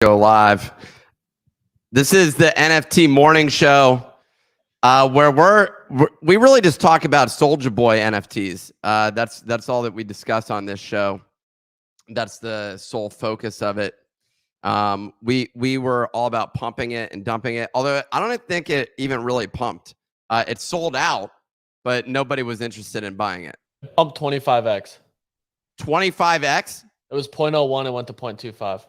Go live. This is the NFT morning show where we really just talk about Soulja Boy NFTs. That's all that we discuss on this show. That's the sole focus of it. We were all about pumping it and dumping it, although I don't think it even really pumped. It sold out, but nobody was interested in buying it. Pumped 25x. 25x? It was 0.01 and went to 0.25.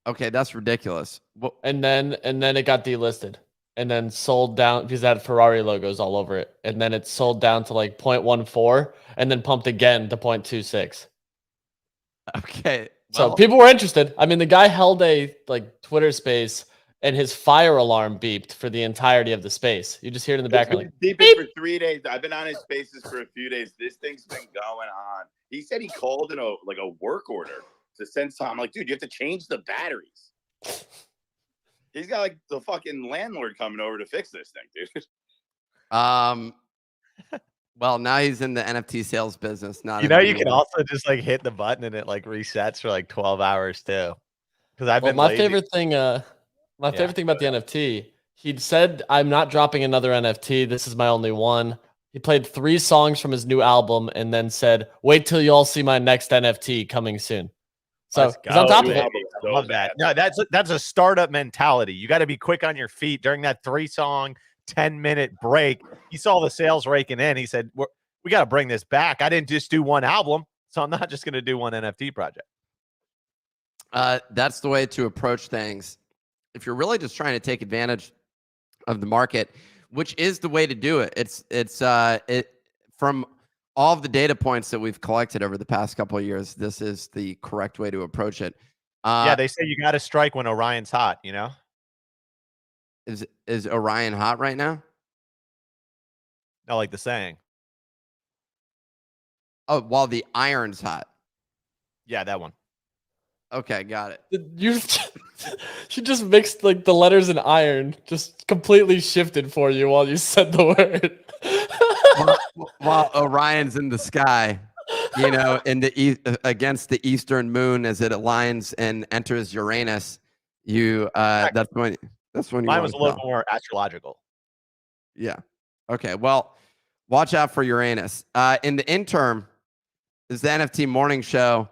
Okay, that's ridiculous. Well, and then it got delisted and then sold down because it had Ferrari logos all over it. And then it sold down to like 0.14 and then pumped again to 0.26. Okay. So people were interested. I mean, the guy held a Twitter space and his fire alarm beeped for the entirety of the space. You just hear it in the background. Like, beeping for 3 days. I've been on his spaces for a few days. This thing's been going on. He said he called in a work order to send some. I'm like, dude, you have to change the batteries. He's got like the fucking landlord coming over to fix this thing, dude. Well, now he's in the NFT sales business. Not you can also just like hit the button and it like resets for like 12 hours too. Because I've been my favorite thing. My favorite thing about the NFT. He'd said, "I'm not dropping another NFT. This is my only one." He played 3 songs from his new album and then said, "Wait till you all see my next NFT coming soon." So he's on top of it. I love that. No, that's a startup mentality. You got to be quick on your feet during that 3-song, 10-minute break. He saw the sales raking in. He said, "We got to bring this back. I didn't just do one album, so I'm not just going to do one NFT project." That's the way to approach things. If you're really just trying to take advantage of the market, which is the way to do it. It's from all of the data points that we've collected over the past couple of years, this is the correct way to approach it. Yeah, they say you got to strike when Orion's hot, you know? Is Orion hot right now? No, like the saying. Oh, while the iron's hot. Yeah, that one. Okay, got it. You just mixed like the letters in iron, just completely shifted for you while you said the word. while Orion's in the sky, you know, in the against the eastern moon as it aligns and enters Uranus, that's when mine was a little more astrological. Yeah. Okay. Well, watch out for Uranus. In the interim, is the NFT morning show.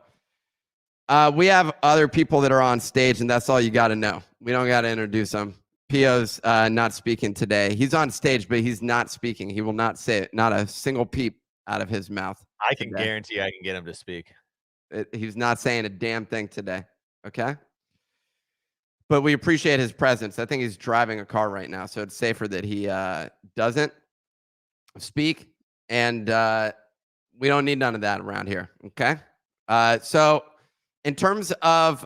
We have other people that are on stage, and that's all you got to know. We don't got to introduce them. Pio's not speaking today. He's on stage, but he's not speaking. He will not say it. Not a single peep out of his mouth. I can guarantee I can get him to speak. He's not saying a damn thing today. Okay? But we appreciate his presence. I think he's driving a car right now, so it's safer that he doesn't speak. And we don't need none of that around here. Okay? So in terms of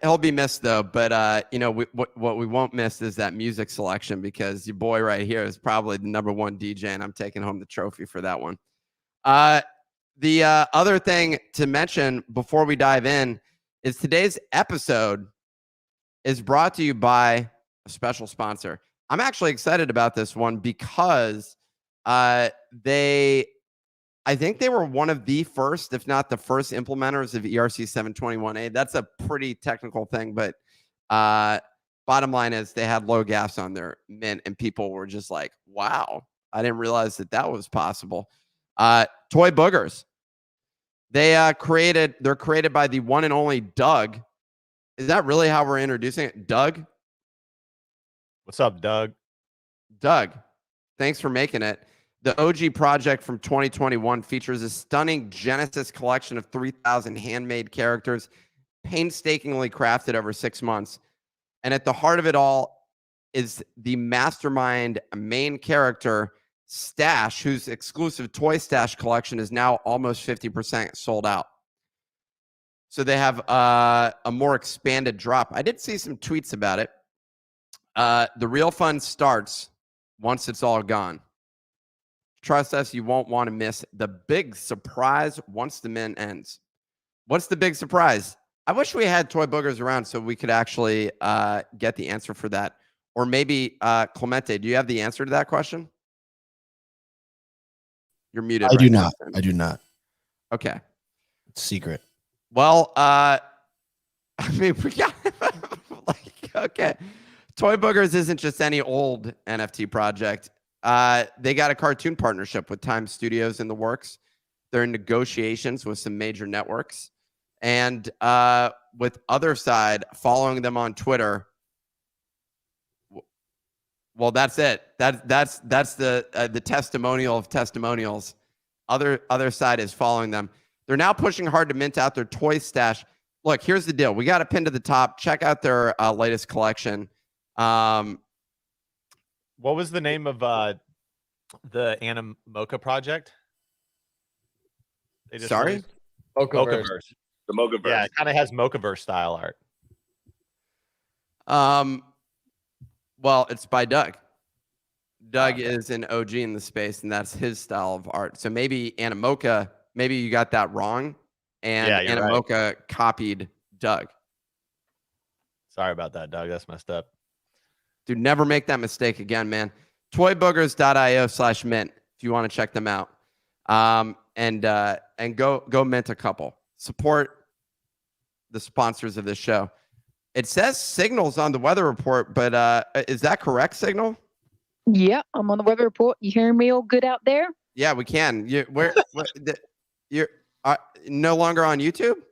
he'll be missed though, but you know, what we won't miss is that music selection, because your boy right here is probably the #1 DJ, and I'm taking home the trophy for that one. The other thing to mention before we dive in is today's episode is brought to you by a special sponsor. I'm actually excited about this one because I think they were one of the first, if not the first, implementers of ERC 721A. That's a pretty technical thing, but bottom line is they had low gas on their mint, and people were just like, wow, I didn't realize that was possible. Toy Boogers. They're created by the one and only Doug. Is that really how we're introducing it? Doug? What's up, Doug? Doug, thanks for making it. The OG project from 2021 features a stunning Genesis collection of 3,000 handmade characters, painstakingly crafted over 6 months. And at the heart of it all is the mastermind main character, Stash, whose exclusive Toy Stash collection is now almost 50% sold out. So they have a more expanded drop. I did see some tweets about it. The real fun starts once it's all gone. Trust us, you won't want to miss the big surprise once the mint ends. What's the big surprise? I wish we had Toy Boogers around so we could actually get the answer for that. Or maybe, Clemente, do you have the answer to that question? You're muted. I do not. I do not. Okay. It's secret. Well, I mean, Toy Boogers isn't just any old NFT project. They got a cartoon partnership with Time Studios in the works. They're in negotiations with some major networks. And with Otherside following them on Twitter. Well, that's it. That's the testimonial of testimonials. Otherside is following them. They're now pushing hard to mint out their toy stash. Look, here's the deal. We got a pin to the top. Check out their latest collection. What was the name of the Animoca project? They just Sorry? released? Mochaverse. Mochaverse. The Mochaverse. Yeah, it kind of has Mochaverse style art. Well, it's by Doug. Doug Okay. is an OG in the space, and that's his style of art. So maybe Animoca, maybe you got that wrong, and Yeah, you're right. Animoca copied Doug. Sorry about that, Doug. That's messed up. Dude, never make that mistake again, man. Toyboogers.io/mint if you want to check them out. And go mint a couple. Support the sponsors of this show. It says Signal's on the weather report, but is that correct, Signal? Yeah, I'm on the weather report. You hearing me all good out there? Yeah, we can. You're no longer on YouTube?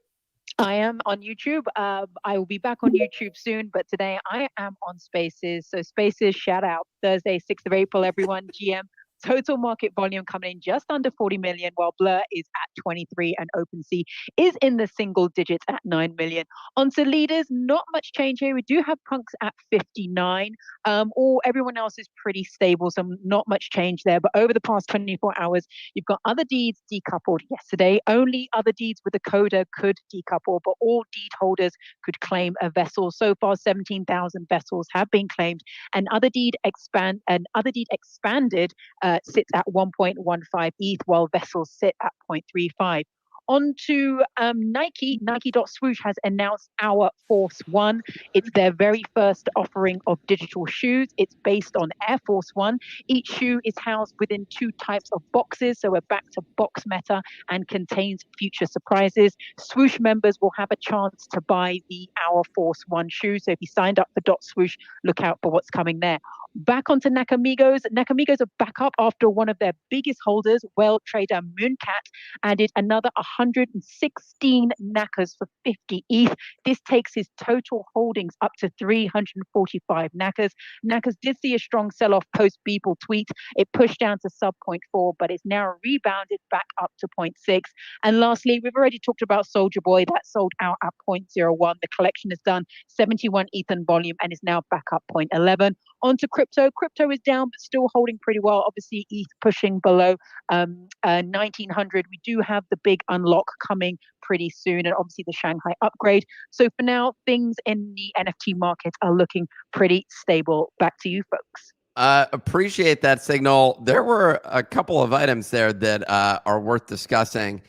I am on YouTube. I will be back on YouTube soon, but today I am on Spaces. So Spaces, shout out Thursday, 6th of April, everyone. GM. Total market volume coming in just under 40 million, while Blur is at 23 and OpenSea is in the single digits at 9 million. Onto leaders, not much change here. We do have Punks at 59. All everyone else is pretty stable, so not much change there. But over the past 24 hours, you've got Otherdeeds decoupled yesterday. Only Otherdeeds with a Koda could decouple, but all deed holders could claim a vessel. So far, 17,000 vessels have been claimed, and Otherdeed expanded. Sits at 1.15 ETH, while vessels sit at 0.35. On to Nike. Nike.Swoosh has announced Our Force One. It's their very first offering of digital shoes. It's based on Air Force One. Each shoe is housed within 2 types of boxes, so we're back to box meta and contains future surprises. Swoosh members will have a chance to buy the Our Force One shoe. So if you signed up for Dotswoosh, look out for what's coming there. Back onto Nakamigos. Nakamigos are back up after one of their biggest holders, world trader Mooncat, added another 116 Nakas for 50 ETH. This takes his total holdings up to 345 Nakas. Nakas did see a strong sell-off post Beeple tweet. It pushed down to sub 0.4, but it's now rebounded back up to 0.6. And lastly, we've already talked about Soldier Boy. That sold out at 0.01. The collection has done 71 ETH in volume and is now back up 0.11. Onto crypto. Crypto is down, but still holding pretty well. Obviously, ETH pushing below 1900. We do have the big unlock coming pretty soon, and obviously the Shanghai upgrade. So for now, things in the NFT market are looking pretty stable. Back to you, folks. Appreciate that, Signal. There were a couple of items there that are worth discussing.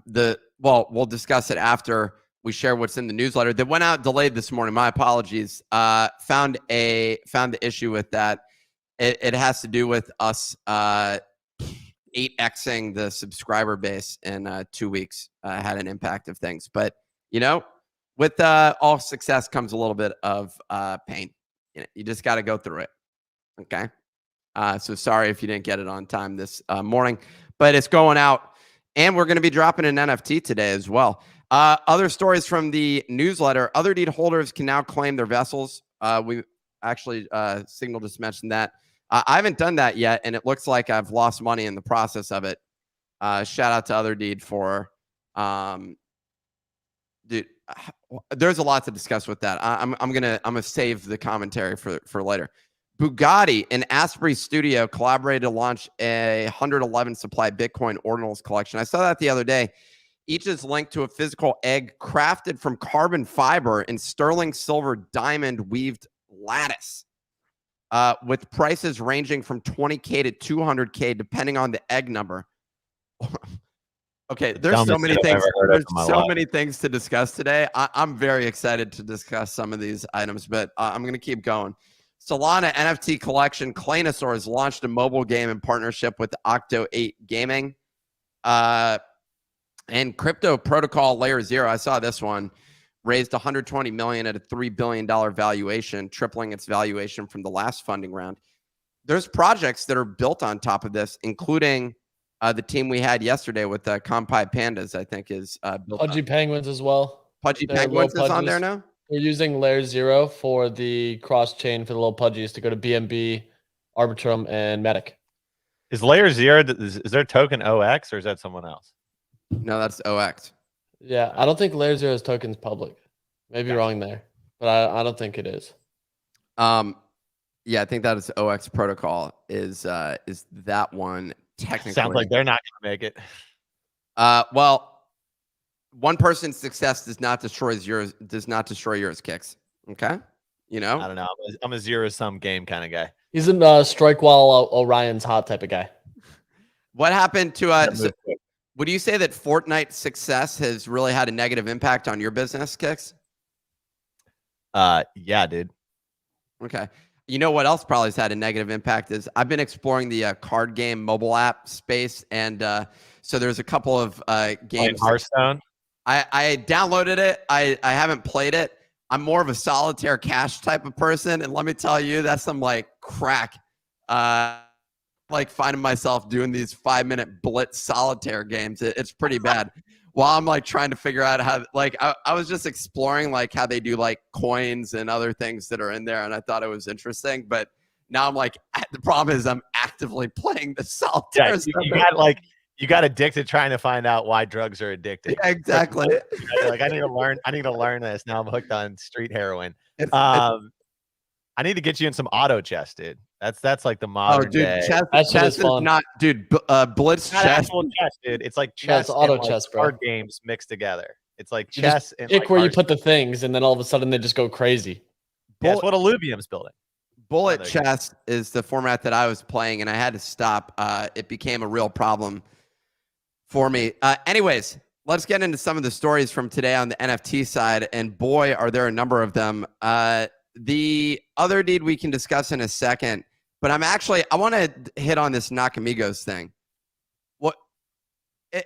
We'll discuss it after we share what's in the newsletter that went out delayed this morning. My apologies. Found the issue with that. It has to do with us 8xing the subscriber base in 2 weeks. Had an impact of things, but with all success comes a little bit of pain. You just got to go through it. Okay. So sorry if you didn't get it on time this morning, but it's going out, and we're going to be dropping an NFT today as well. Other stories from the newsletter. Otherdeed holders can now claim their vessels. We actually, Signal just mentioned that. I haven't done that yet, and it looks like I've lost money in the process of it. Shout out to Otherdeed for, dude. There's a lot to discuss with that. I'm gonna save the commentary for later. Bugatti and Asprey Studio collaborated to launch a 111 supply Bitcoin ordinals collection. I saw that the other day. Each is linked to a physical egg crafted from carbon fiber and sterling silver diamond weaved lattice, with prices ranging from 20K to 200K depending on the egg number. Okay, there's so many things. There's so many things to discuss today. I'm very excited to discuss some of these items, but I'm going to keep going. Solana NFT collection Claynosaur has launched a mobile game in partnership with Octo 8 Gaming. And Crypto Protocol Layer 0, I saw this one, raised 120 million at a $3 billion valuation, tripling its valuation from the last funding round. There's projects that are built on top of this, including the team we had yesterday with the Compi Pandas, I think is built Pudgy on. Penguins as well. Pudgy They're Penguins little is on there pudgies. now? We're using layer 0 for the cross chain for the little pudgies to go to BNB, Arbitrum, and Medic. Is layer 0, is there token OX or is that someone else? No, that's OX. Yeah, I don't think layer 0's token's public. Maybe wrong there, but I don't think it is. Yeah, I think that is OX protocol is that one technically. Sounds like they're not going to make it. Well, one person's success does not destroy yours, Kicks. Okay? You know? I don't know. I'm a zero-sum game kind of guy. He's a strike while Orion's hot type of guy. What happened to would you say that Fortnite's success has really had a negative impact on your business, Kicks? Yeah, dude. Okay. You know what else probably has had a negative impact is I've been exploring the card game mobile app space, and so there's a couple of games. Hearthstone. I downloaded it. I haven't played it. I'm more of a solitaire cash type of person, and let me tell you, that's some like crack. Like finding myself doing these 5-minute blitz solitaire games. It's pretty bad. While I'm like trying to figure out how, like, I was just exploring like how they do like coins and other things that are in there, and I thought it was interesting. But now I'm like, the problem is I'm actively playing the solitaire. Yeah, you got addicted trying to find out why drugs are addictive. Yeah, exactly. Like I need to learn this. Now I'm hooked on street heroin. I need to get you in some auto chess, dude. That's like the modern day. Chess is not, dude. Blitz it's not chess. actual chess, dude. It's like chess. It's auto and chess, like bro. card games mixed together. It's like You chess just and pick like where you Hearthstone. put the things, and then all of a sudden they just go crazy. Yeah, that's what Alluvium's building. Bullet chess is the format that I was playing, and I had to stop. It became a real problem for me. Anyways, let's get into some of the stories from today on the NFT side, and boy, are there a number of them. The other deed we can discuss in a second, but I want to hit on this Nakamigos thing. What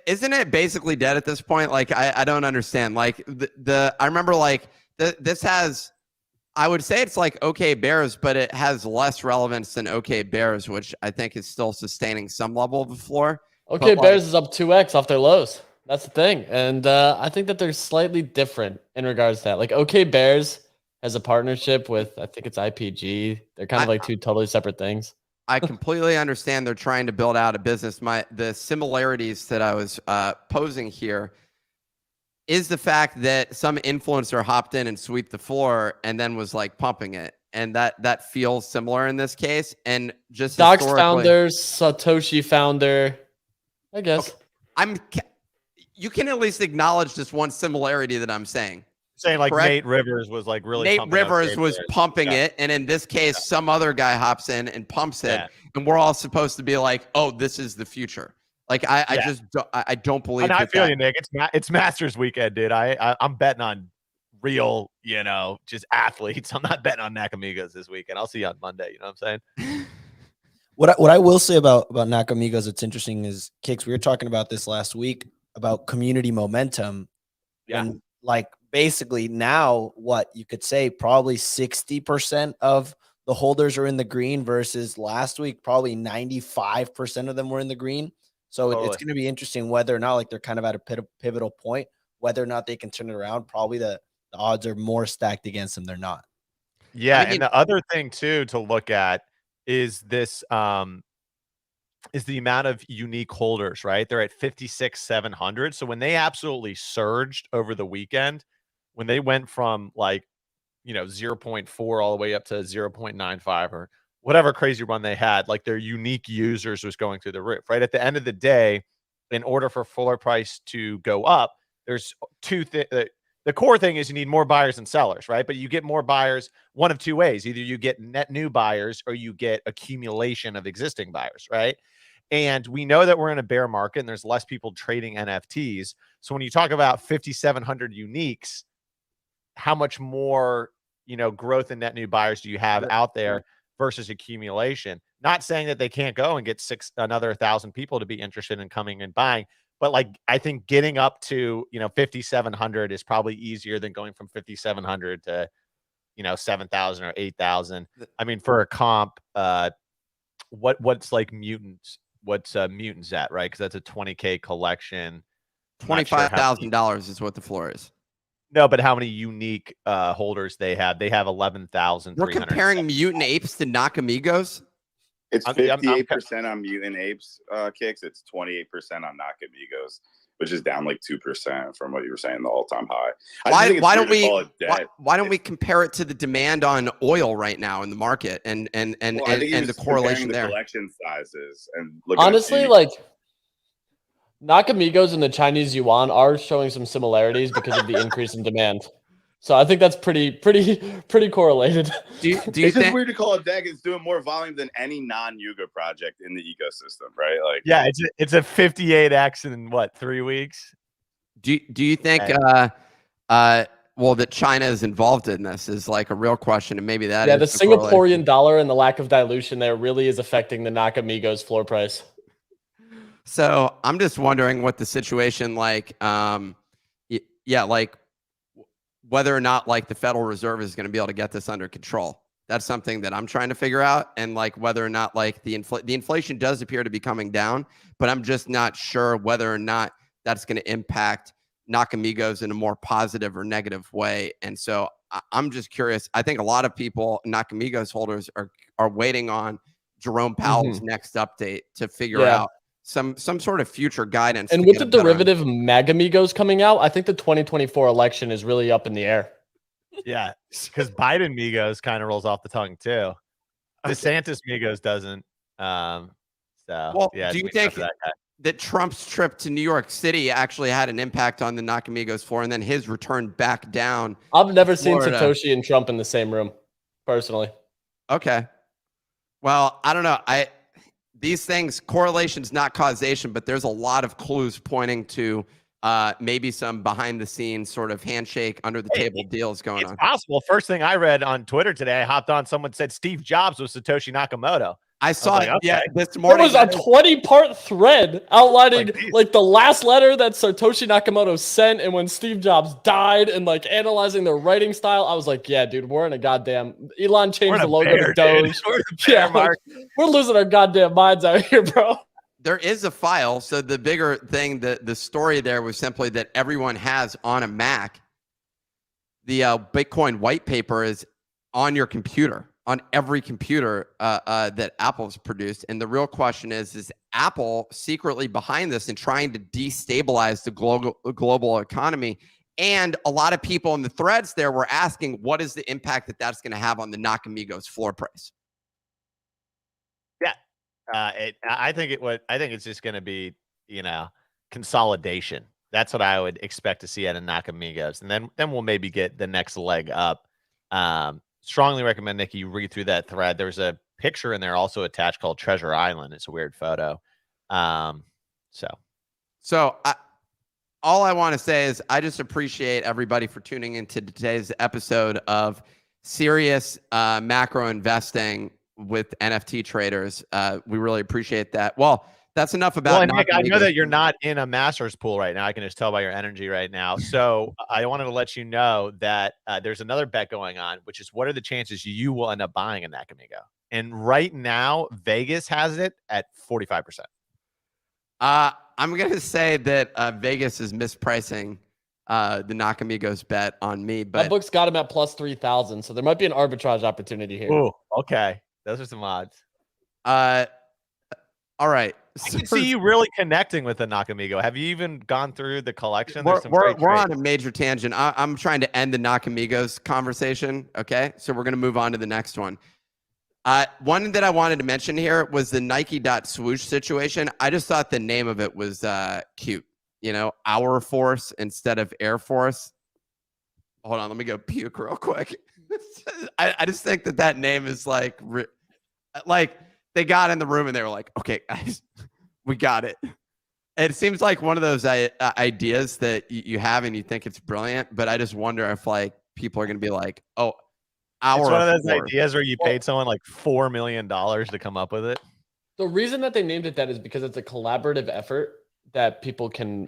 isn't it basically dead at this point? Like I don't understand. Like I remember like this has, I would say it's like OK Bears, but it has less relevance than OK Bears, which I think is still sustaining some level of a floor. Okay, But, Bears is up 2x off their lows. That's the thing, and I think that they're slightly different in regards to that. Like OK Bears has a partnership with, I think it's IPG. They're kind of like two totally separate things. I completely understand they're trying to build out a business. The similarities that I was posing here is the fact that some influencer hopped in and swept the floor and then was like pumping it. And that feels similar in this case. And just Docs founder, Satoshi founder, I guess. Okay. You can at least acknowledge this one similarity that I'm saying. Saying like correct? Nate Rivers was like really Nate Rivers was pumping it, and in this case, some other guy hops in and pumps it, and we're all supposed to be like, "Oh, this is the future." Like I don't believe. And I feel you, Nick. It's Masters weekend, dude. I'm betting on real, just athletes. I'm not betting on Nakamigos this weekend. I'll see you on Monday. You know what I'm saying? What I will say about Nakamigos, it's interesting is Kicks. We were talking about this last week about community momentum. Yeah. And like basically now what you could say probably 60% of the holders are in the green versus last week, probably 95% of them were in the green. So it's going to be interesting whether or not like they're kind of at a pivotal point, whether or not they can turn it around. Probably the odds are more stacked against them. They're not. Yeah. And the other thing too, to look at is this, is the amount of unique holders, right? They're at 56,700. So when they absolutely surged over the weekend, when they went from like, 0.4 all the way up to 0.95 or whatever crazy run they had, like their unique users was going through the roof, right? At the end of the day, in order for floor price to go up, there's two things. The core thing is you need more buyers and sellers, right? But you get more buyers one of two ways. Either you get net new buyers or you get accumulation of existing buyers, right? And we know that we're in a bear market and there's less people trading NFTs. So when you talk about 5,700 uniques, how much more, growth in net new buyers do you have out there versus accumulation? Not saying that they can't go and get another 1,000 people to be interested in coming and buying, But like, I think getting up to, 5,700 is probably easier than going from 5,700 to, 7,000 or 8,000. I mean, for a comp, what's like mutants? What's mutants at, right? Because that's a 20K collection. $25,000 is what the floor is. No, but how many unique holders they have? They have 11,000. We're comparing mutant apes to Nakamigos. It's 58% on mutant apes kicks. It's 28% on Nakamigos, which is down like 2% from what you were saying, the all-time high. Why don't we compare it to the demand on oil right now in the market and the correlation there? Collection sizes and honestly, like Nakamigos and the Chinese yuan are showing some similarities because of the increase in demand. So I think that's pretty correlated. Do you it's think just weird to call a deck it's doing more volume than any non-Yuga project in the ecosystem, right? Like, yeah, it's a 58x in what, 3 weeks? Do you think well, that China is involved in this is like a real question, and maybe that the Singaporean dollar and the lack of dilution there really is affecting the Nakamigos floor price. So I'm just wondering what the situation like, like whether or not like the Federal Reserve is going to be able to get this under control. That's something that I'm trying to figure out, and like whether or not like the inflation does appear to be coming down, but I'm just not sure whether or not that's going to impact Nakamigos in a more positive or negative way. And so I'm just curious. I think a lot of people, Nakamigos holders, are waiting on Jerome Powell's next update to figure out some sort of future guidance. And with the derivative Magamigos coming out, I think the 2024 election is really up in the air. Yeah, because Biden Migos kind of rolls off the tongue too. DeSantis Migos doesn't. Well, do you think that Trump's trip to New York City actually had an impact on the Nakamigos floor, and then his return back down? I've never seen Satoshi and Trump in the same room, personally. Okay. Well, I don't know. These things, correlation's not causation, but there's a lot of clues pointing to maybe some behind the scenes sort of handshake under the table deals going on. It's possible. First thing I read on Twitter today, I hopped on, someone said Steve Jobs was Satoshi Nakamoto. I saw it. Okay. This morning. There was a 20-part thread outlining like the last letter that Satoshi Nakamoto sent, and when Steve Jobs died, and like analyzing their writing style. I was like, yeah, dude, we're in a goddamn. Elon changed the logo to Doge. We're losing our goddamn minds out here, bro. There is a file. So the bigger thing, the story there was simply that everyone has on a Mac. The Bitcoin white paper is on your computer, on every computer that Apple's produced. And the real question is Apple secretly behind this and trying to destabilize the global economy? And a lot of people in the threads there were asking, what is the impact that that's going to have on the Nakamigos floor price? Yeah. I think it's just going to be, consolidation. That's what I would expect to see out of Nakamigos. And then we'll maybe get the next leg up. Strongly recommend, Nick, you read through that thread. There's a picture in there also attached called Treasure Island. It's a weird photo. All I want to say is I just appreciate everybody for tuning into today's episode of Serious Macro Investing with NFT Traders. We really appreciate that. Well, that's enough about. Nick, I know that you're not in a master's pool right now. I can just tell by your energy right now. So I wanted to let you know that there's another bet going on, which is what are the chances you will end up buying a Nakamigo? And right now, Vegas has it at 45%. I'm going to say that Vegas is mispricing the Nakamigos bet on me. But that book's got him at plus 3,000. So there might be an arbitrage opportunity here. Oh, okay. Those are some odds. All right. I can see you really connecting with the Nakamigo. Have you even gone through the collection? We're on a major tangent. I'm trying to end the Nakamigos conversation. Okay. So we're going to move on to the next one. One that I wanted to mention here was the Nike Dotswoosh situation. I just thought the name of it was cute. Our Force instead of Air Force. Hold on. Let me go puke real quick. I just think that name is like they got in the room and they were like, okay, guys, we got it. It seems like one of those ideas that you have and you think it's brilliant, but I just wonder if like people are going to be like, oh, it's one of those ideas where you paid someone like $4 million to come up with it. The reason that they named it that is because it's a collaborative effort that people can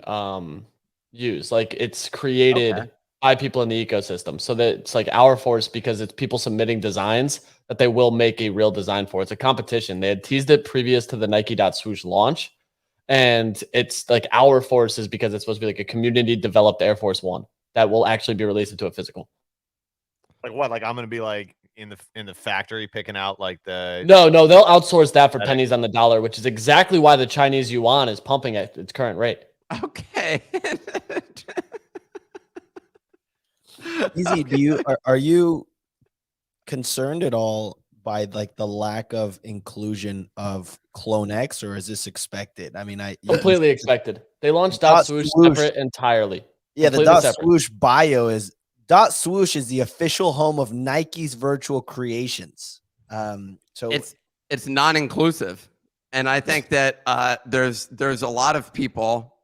use. Like it's created by people in the ecosystem, so that it's like our force because it's people submitting designs that they will make a real design for. It's a competition. They had teased it previous to the Nike Swoosh launch, and it's like our force is because it's supposed to be like a community developed Air Force One that will actually be released into a physical. Like what? Like I'm gonna be like in the factory picking out like the No, they'll outsource that for pennies on the dollar, which is exactly why the Chinese yuan is pumping at its current rate. Okay. Easy. Are you concerned at all by like the lack of inclusion of Clone X, or is this expected? I mean, Completely expected. They launched Dotswoosh Dotswoosh separate entirely. Yeah, the Completely separate. Dotswoosh bio is Dotswoosh is the official home of Nike's virtual creations. So it's non-inclusive, and I think that there's a lot of people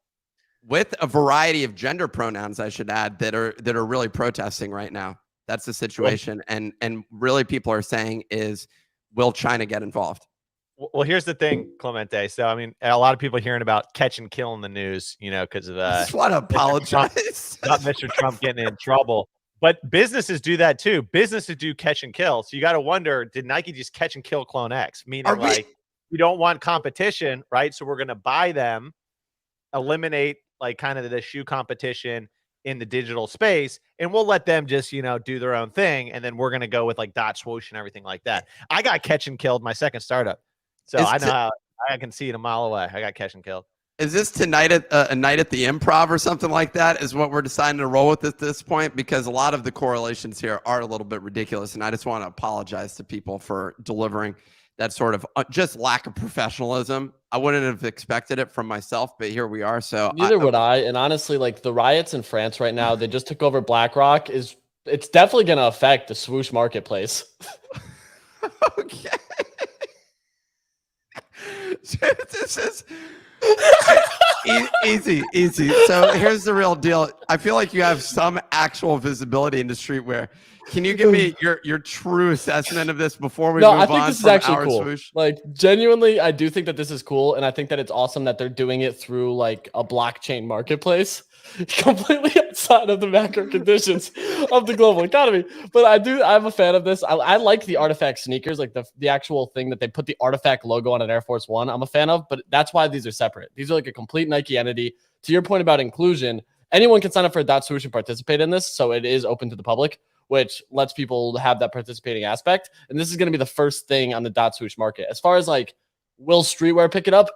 with a variety of gender pronouns, I should add, that are really protesting right now. That's the situation, and really people are saying is, will China get involved? Well, here's the thing, Clemente. So, I mean, a lot of people hearing about catch and kill in the news, you know, because of I just want to apologize. not Mr. Trump getting in trouble. But businesses do that too. Businesses do catch and kill. So you got to wonder, did Nike just catch and kill Clone X? Meaning, like, we don't want competition, right? So we're going to buy them, eliminate like kind of the shoe competition in the digital space, and we'll let them just, you know, do their own thing. And then we're going to go with like Dotswoosh and everything like that. I got catch and killed my second startup. So I know how I can see it a mile away. I got catch and killed. Is this tonight at a night at the Improv or something like that? Is what we're deciding to roll with at this point? Because a lot of the correlations here are a little bit ridiculous, and I just want to apologize to people for delivering that sort of just lack of professionalism. I wouldn't have expected it from myself, but here we are. So neither would I. And honestly, like the riots in France right now, they just took over BlackRock. It's definitely going to affect the swoosh marketplace. Okay. This is easy. So here's the real deal. I feel like you have some actual visibility into streetwear. Can you give me your true assessment of this before we move on? I think this is actually cool. Swoosh? Like genuinely, I do think that this is cool, and I think that it's awesome that they're doing it through like a blockchain marketplace, completely outside of the macro conditions of the global economy. But I'm a fan of this. I like the artifact sneakers, like the actual thing that they put the artifact logo on an Air Force One. I'm a fan of, but that's why these are separate. These are like a complete Nike entity. To your point about inclusion, anyone can sign up for a Dotswoosh and participate in this, so it is open to the public, which lets people have that participating aspect. And this is going to be the first thing on the Dotswoosh market. As far as like, will streetwear pick it up?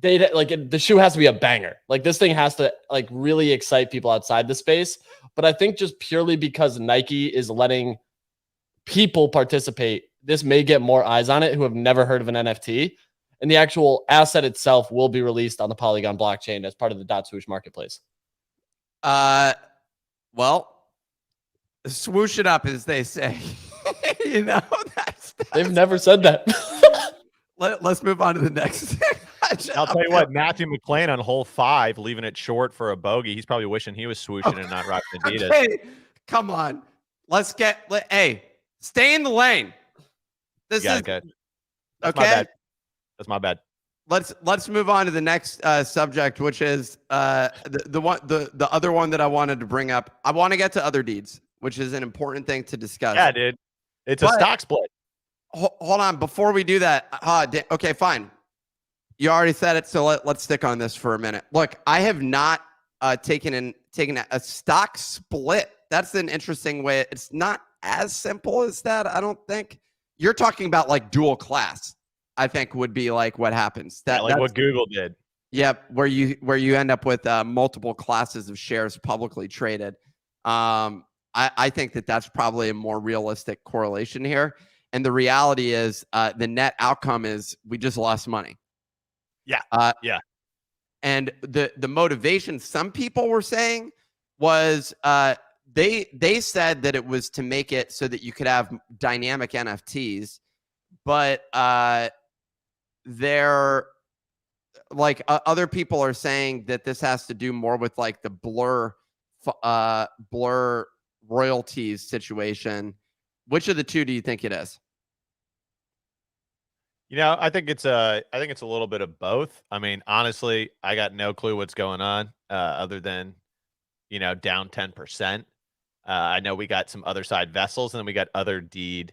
The shoe has to be a banger. Like this thing has to like really excite people outside the space. But I think just purely because Nike is letting people participate, this may get more eyes on it who have never heard of an NFT. And the actual asset itself will be released on the Polygon blockchain as part of the Dotswoosh marketplace. Well, swoosh it up, as they say. You know, they've never said that. Let's move on to the next thing. I'll tell you what, Matthew McLean on hole 5, leaving it short for a bogey. He's probably wishing he was swooshing and not rocking Adidas. Okay, come on. Hey, stay in the lane. This is okay. That's my bad. That's my bad. Let's move on to the next subject, which is the other one that I wanted to bring up. I want to get to Otherdeeds, which is an important thing to discuss. Yeah, dude. It's a stock split. Hold on. Before we do that, okay, fine. You already said it, so let's stick on this for a minute. Look, I have not taken a stock split. That's an interesting way. It's not as simple as that, I don't think. You're talking about like dual class, I think would be like what happens. That's what Google did. Yep, where you end up with multiple classes of shares publicly traded. I think that's probably a more realistic correlation here. And the reality is the net outcome is we just lost money. Yeah. And the motivation some people were saying was they said that it was to make it so that you could have dynamic NFTs, but they're like other people are saying that this has to do more with like the blur royalties situation. Which of the two do you think it is? I think it's a little bit of both. I mean, honestly, I got no clue what's going on other than down 10%. I know we got some other side vessels, and then we got Otherdeed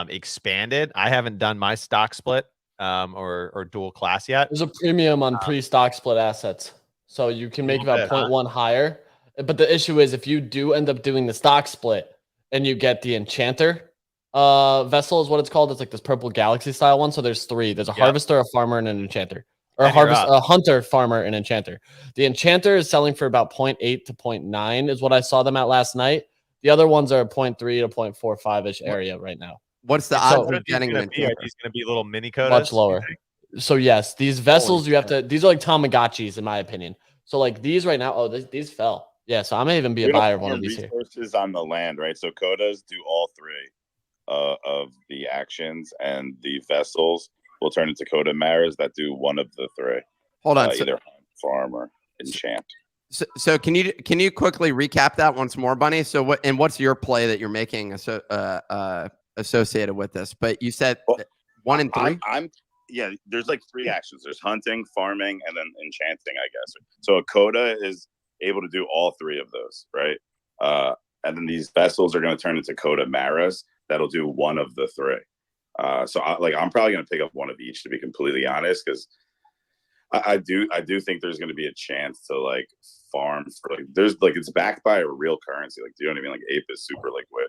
expanded. I haven't done my stock split or dual class yet. There's a premium on pre-stock split assets, so you can make about 0.1 higher. But the issue is if you do end up doing the stock split and you get the Enchanter vessel is what it's called. It's like this purple galaxy style one. So there's three. There's a harvester, a farmer, and an enchanter. Or a hunter, farmer, and enchanter. The enchanter is selling for about 0.8 to 0.9 is what I saw them at last night. The other ones are 0.3 to 0.45-ish area right now. What's the odds of getting an enchanter? Are these going to be little mini Kodas? Much lower. So yes, these vessels these are like Tamagotchis in my opinion. So like these right now, these fell. Yeah, so I may even be a buyer of one of these here. Resources on the land, right? So Kodas do all three of the actions, and the vessels will turn into Koda Maras that do one of the three. Hold on, either hunt, farm, or enchant. So can you quickly recap that once more, Bunny? So what's your play that you're making associated with this? But you said 1 and 3. Yeah, there's like 3 actions. There's hunting, farming, and then enchanting, I guess. So a Koda is able to do all 3 of those, right? And then these vessels are going to turn into Koda Maras that'll do one of the 3. So I'm probably going to pick up one of each, to be completely honest, because I do think there's going to be a chance to like farm for it's backed by a real currency. Like, do you know what I mean? Like Ape is super liquid.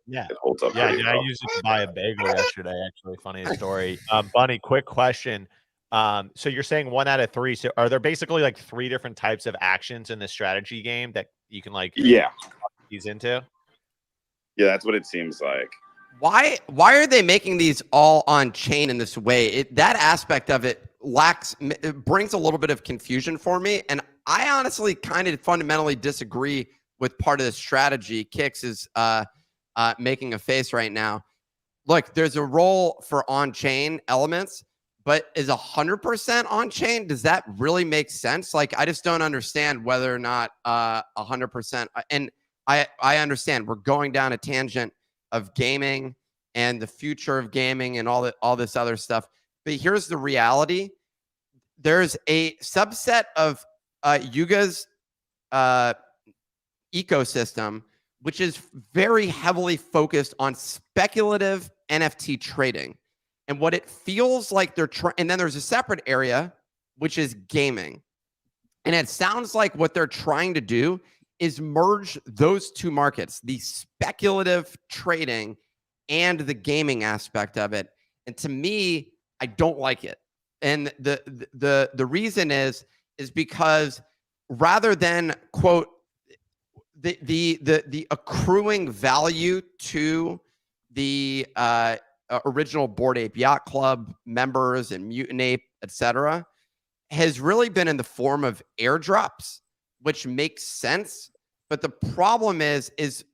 Yeah, it holds up. Yeah, I used it to buy a bagel yesterday. Actually, funny story. Bunny, quick question. So you're saying 1 out of 3. So are there basically like 3 different types of actions in the strategy game that you can ease into? Yeah, that's what it seems like. Why are they making these all on chain in this way? That aspect of it brings a little bit of confusion for me, and I honestly kind of fundamentally disagree with part of the strategy. Kix is making a face right now. Look, there's a role for on-chain elements, but is 100% on-chain? Does that really make sense? Like, I just don't understand whether or not 100%. And I understand we're going down a tangent of gaming and the future of gaming and all this other stuff. But here's the reality. There's a subset of Yuga's ecosystem, which is very heavily focused on speculative NFT trading. And what it feels like they're trying, and then there's a separate area, which is gaming. And it sounds like what they're trying to do is merge those 2 markets, the speculative trading and the gaming aspect of it. And to me, I don't like it. And the reason is because rather than quote the accruing value to the original Bored Ape Yacht Club members and Mutant Ape, etc., has really been in the form of airdrops, which makes sense. But the problem is it's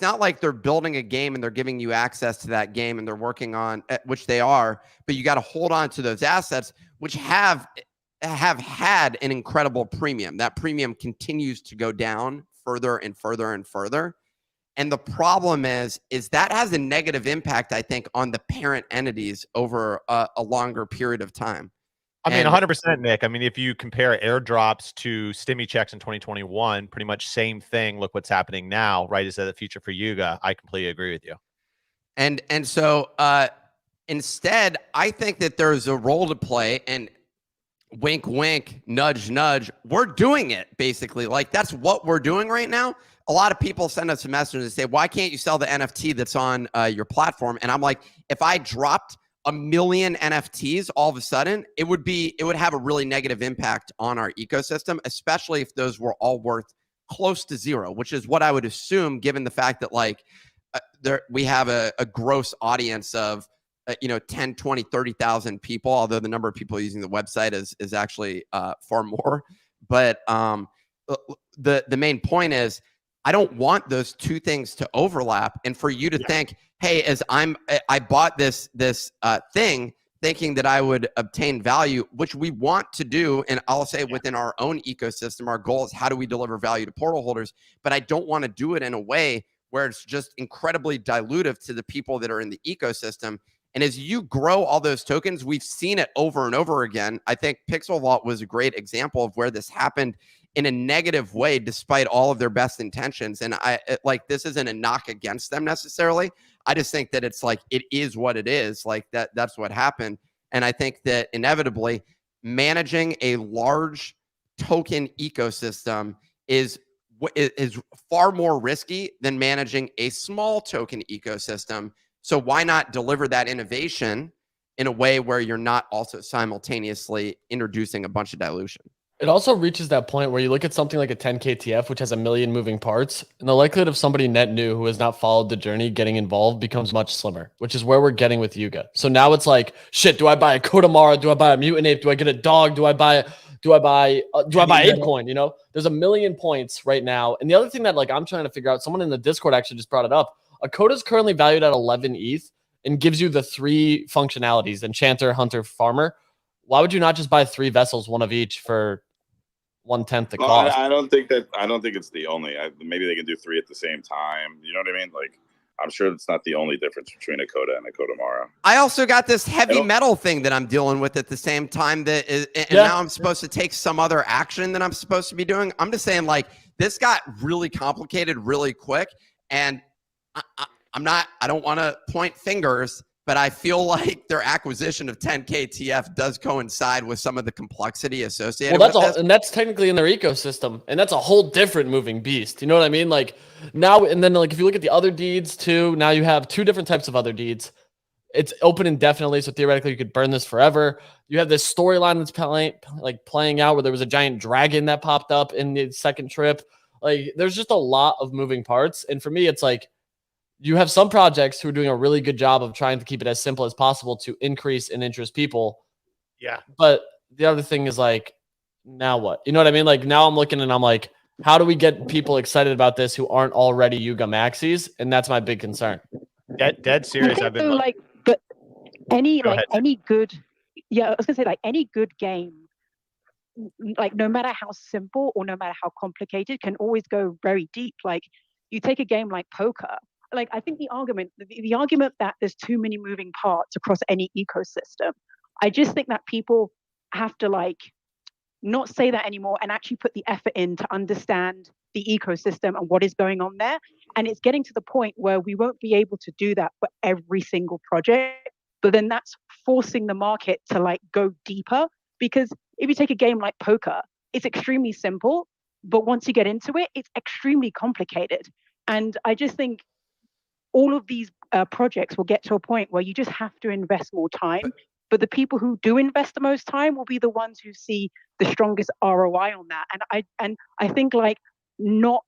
not like they're building a game and they're giving you access to that game and they're working on, which they are, but you got to hold on to those assets, which have had an incredible premium. That premium continues to go down further and further and further. And the problem is that has a negative impact, I think, on the parent entities over a longer period of time. I mean, 100%, Nick. I mean, if you compare airdrops to stimmy checks in 2021, pretty much same thing. Look what's happening now, right? Is that the future for Yuga? I completely agree with you. And so instead, I think that there's a role to play, and wink, wink, nudge, nudge. We're doing it, basically. Like, that's what we're doing right now. A lot of people send us a message and say, why can't you sell the NFT that's on your platform? And I'm like, if I dropped 1 million NFTs all of a sudden, it would have a really negative impact on our ecosystem, especially if those were all worth close to 0, which is what I would assume, given the fact that we have a gross audience of 10, 20, 30,000 people, although the number of people using the website is actually far more. But the main point is, I don't want those 2 things to overlap, and for you to think, hey, I bought this thing thinking that I would obtain value, which we want to do, and I'll say within our own ecosystem, our goal is how do we deliver value to portal holders, but I don't want to do it in a way where it's just incredibly dilutive to the people that are in the ecosystem. And as you grow all those tokens, we've seen it over and over again. I think Pixel Vault was a great example of where this happened in a negative way, despite all of their best intentions. And this isn't a knock against them necessarily. I just think that it's like, it is what it is. Like that's what happened. And I think that inevitably managing a large token ecosystem is far more risky than managing a small token ecosystem. So why not deliver that innovation in a way where you're not also simultaneously introducing a bunch of dilution? It also reaches that point where you look at something like a 10K TF, which has a million moving parts, and the likelihood of somebody net new who has not followed the journey getting involved becomes much slimmer, which is where we're getting with Yuga. So now it's like, shit, do I buy a Koda? Do I buy a mutant ape? Do I get a dog? Do I buy ApeCoin? You know, there's a million points right now. And the other thing that like I'm trying to figure out, someone in the Discord actually just brought it up. A Koda is currently valued at 11 ETH and gives you the 3 functionalities: Enchanter, Hunter, Farmer. Why would you not just buy 3 vessels, one of each, for 1/10 the cost? I don't think it's the only. Maybe they can do 3 at the same time. You know what I mean? Like, I'm sure it's not the only difference between a Koda and a Kodamara. I also got this heavy metal thing that I'm dealing with at the same time now I'm supposed to take some other action that I'm supposed to be doing. I'm just saying, like, this got really complicated really quick, and I don't want to point fingers, but I feel like their acquisition of 10K TF does coincide with some of the complexity associated with this. And that's technically in their ecosystem, and that's a whole different moving beast. You know what I mean? Like now, and then like if you look at the Otherdeeds too, now you have 2 different types of Otherdeeds. It's open indefinitely, so theoretically you could burn this forever. You have this storyline that's playing out where there was a giant dragon that popped up in the second trip. Like there's just a lot of moving parts, and for me, it's like, you have some projects who are doing a really good job of trying to keep it as simple as possible to increase and interest people. Yeah. But the other thing is like, now what? You know what I mean? Like now I'm looking and I'm like, how do we get people excited about this who aren't already Yuga maxis? And that's my big concern. Dead serious. I've been like, but any good, I was gonna say like any good game, like no matter how simple or no matter how complicated, can always go very deep. Like you take a game like poker. Like I think the argument that there's too many moving parts across any ecosystem, I just think that people have to like not say that anymore and actually put the effort in to understand the ecosystem and what is going on there. And it's getting to the point where we won't be able to do that for every single project, but then that's forcing the market to like go deeper. Because if you take a game like poker, it's extremely simple, but once you get into it, it's extremely complicated. And I just think all of these projects will get to a point where you just have to invest more time. But the people who do invest the most time will be the ones who see the strongest ROI on that. And I think not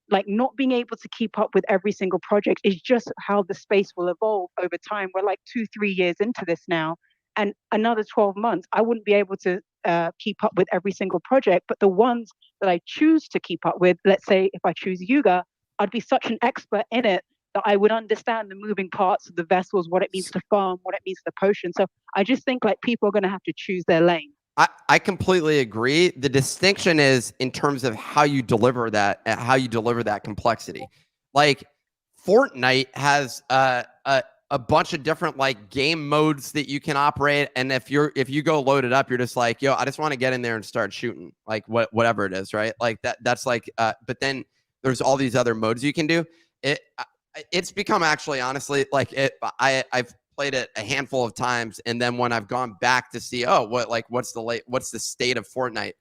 being able to keep up with every single project is just how the space will evolve over time. We're like 2-3 years into this now, and another 12 months, I wouldn't be able to keep up with every single project. But the ones that I choose to keep up with, let's say if I choose Yuga, I'd be such an expert in it that I would understand the moving parts of the vessels, what it means to farm, what it means to potion. So I just think like people are going to have to choose their lane. I completely agree. The distinction is in terms of how you deliver that complexity. Like Fortnite has a bunch of different like game modes that you can operate, and if you go load it up, you're just like, yo, I just want to get in there and start shooting, like whatever it is, right? Like that's like but then there's all these other modes you can do. It's become actually, honestly, like I've played it a handful of times, and then when I've gone back to see, what's the state of Fortnite,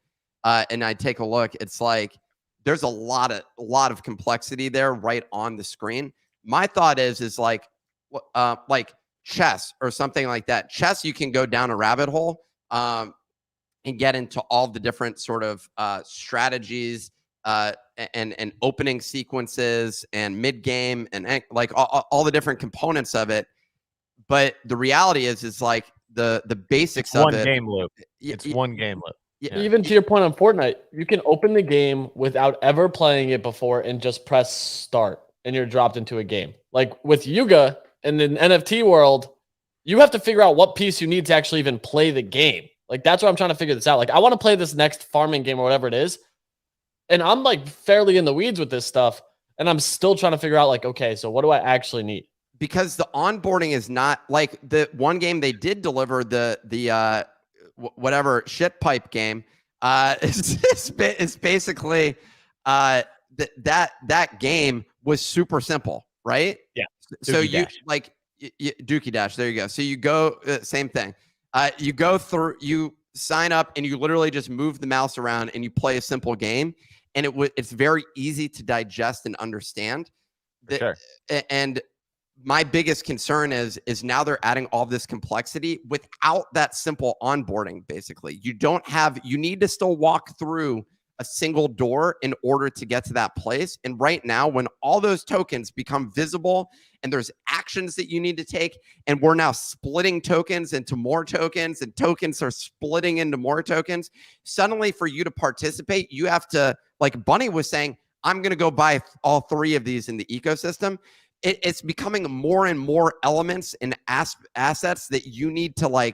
and I take a look, it's like there's a lot of complexity there right on the screen. My thought is like chess or something like that. Chess, you can go down a rabbit hole and get into all the different sort of strategies and opening sequences and mid game and like all the different components of it. But the reality is like the basics of it. One game loop. It's one game loop. Yeah. Even to your point on Fortnite, you can open the game without ever playing it before and just press start, and you're dropped into a game. Like with Yuga in the NFT world, you have to figure out what piece you need to actually even play the game. Like that's why I'm trying to figure this out. Like I want to play this next farming game or whatever it is, and I'm like fairly in the weeds with this stuff, and I'm still trying to figure out like, okay, so what do I actually need? because the onboarding is not like the one game they did deliver, the whatever shit pipe game. It's basically that game was super simple, right? Yeah. So Dookie you Dash. like Dookie Dash. There you go. So you go same thing. You go through, you sign up, and you literally just move the mouse around and you play a simple game, and it's very easy to digest and understand. Sure. And my biggest concern is now they're adding all this complexity without that simple onboarding. Basically, you need to still walk through a single door in order to get to that place. And right now, when all those tokens become visible and there's actions that you need to take, and we're now splitting tokens into more tokens, and tokens are splitting into more tokens, suddenly for you to participate, you have to, like Bunny was saying, I'm going to go buy all 3 of these in the ecosystem. It's becoming more and more elements and assets that you need to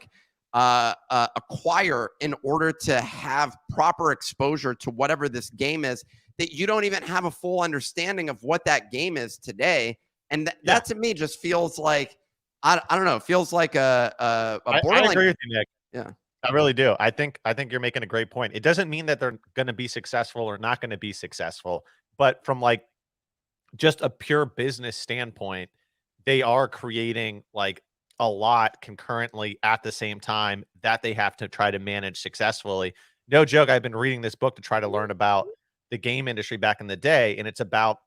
acquire in order to have proper exposure to whatever this game is, that you don't even have a full understanding of what that game is today. And that to me just feels like, I don't know, it feels like a borderline. I agree with you, Nick. Yeah. I really do. I think you're making a great point. It doesn't mean that they're going to be successful or not going to be successful, but from like just a pure business standpoint, they are creating like a lot concurrently at the same time that they have to try to manage successfully. No joke. I've been reading this book to try to learn about the game industry back in the day, and it's about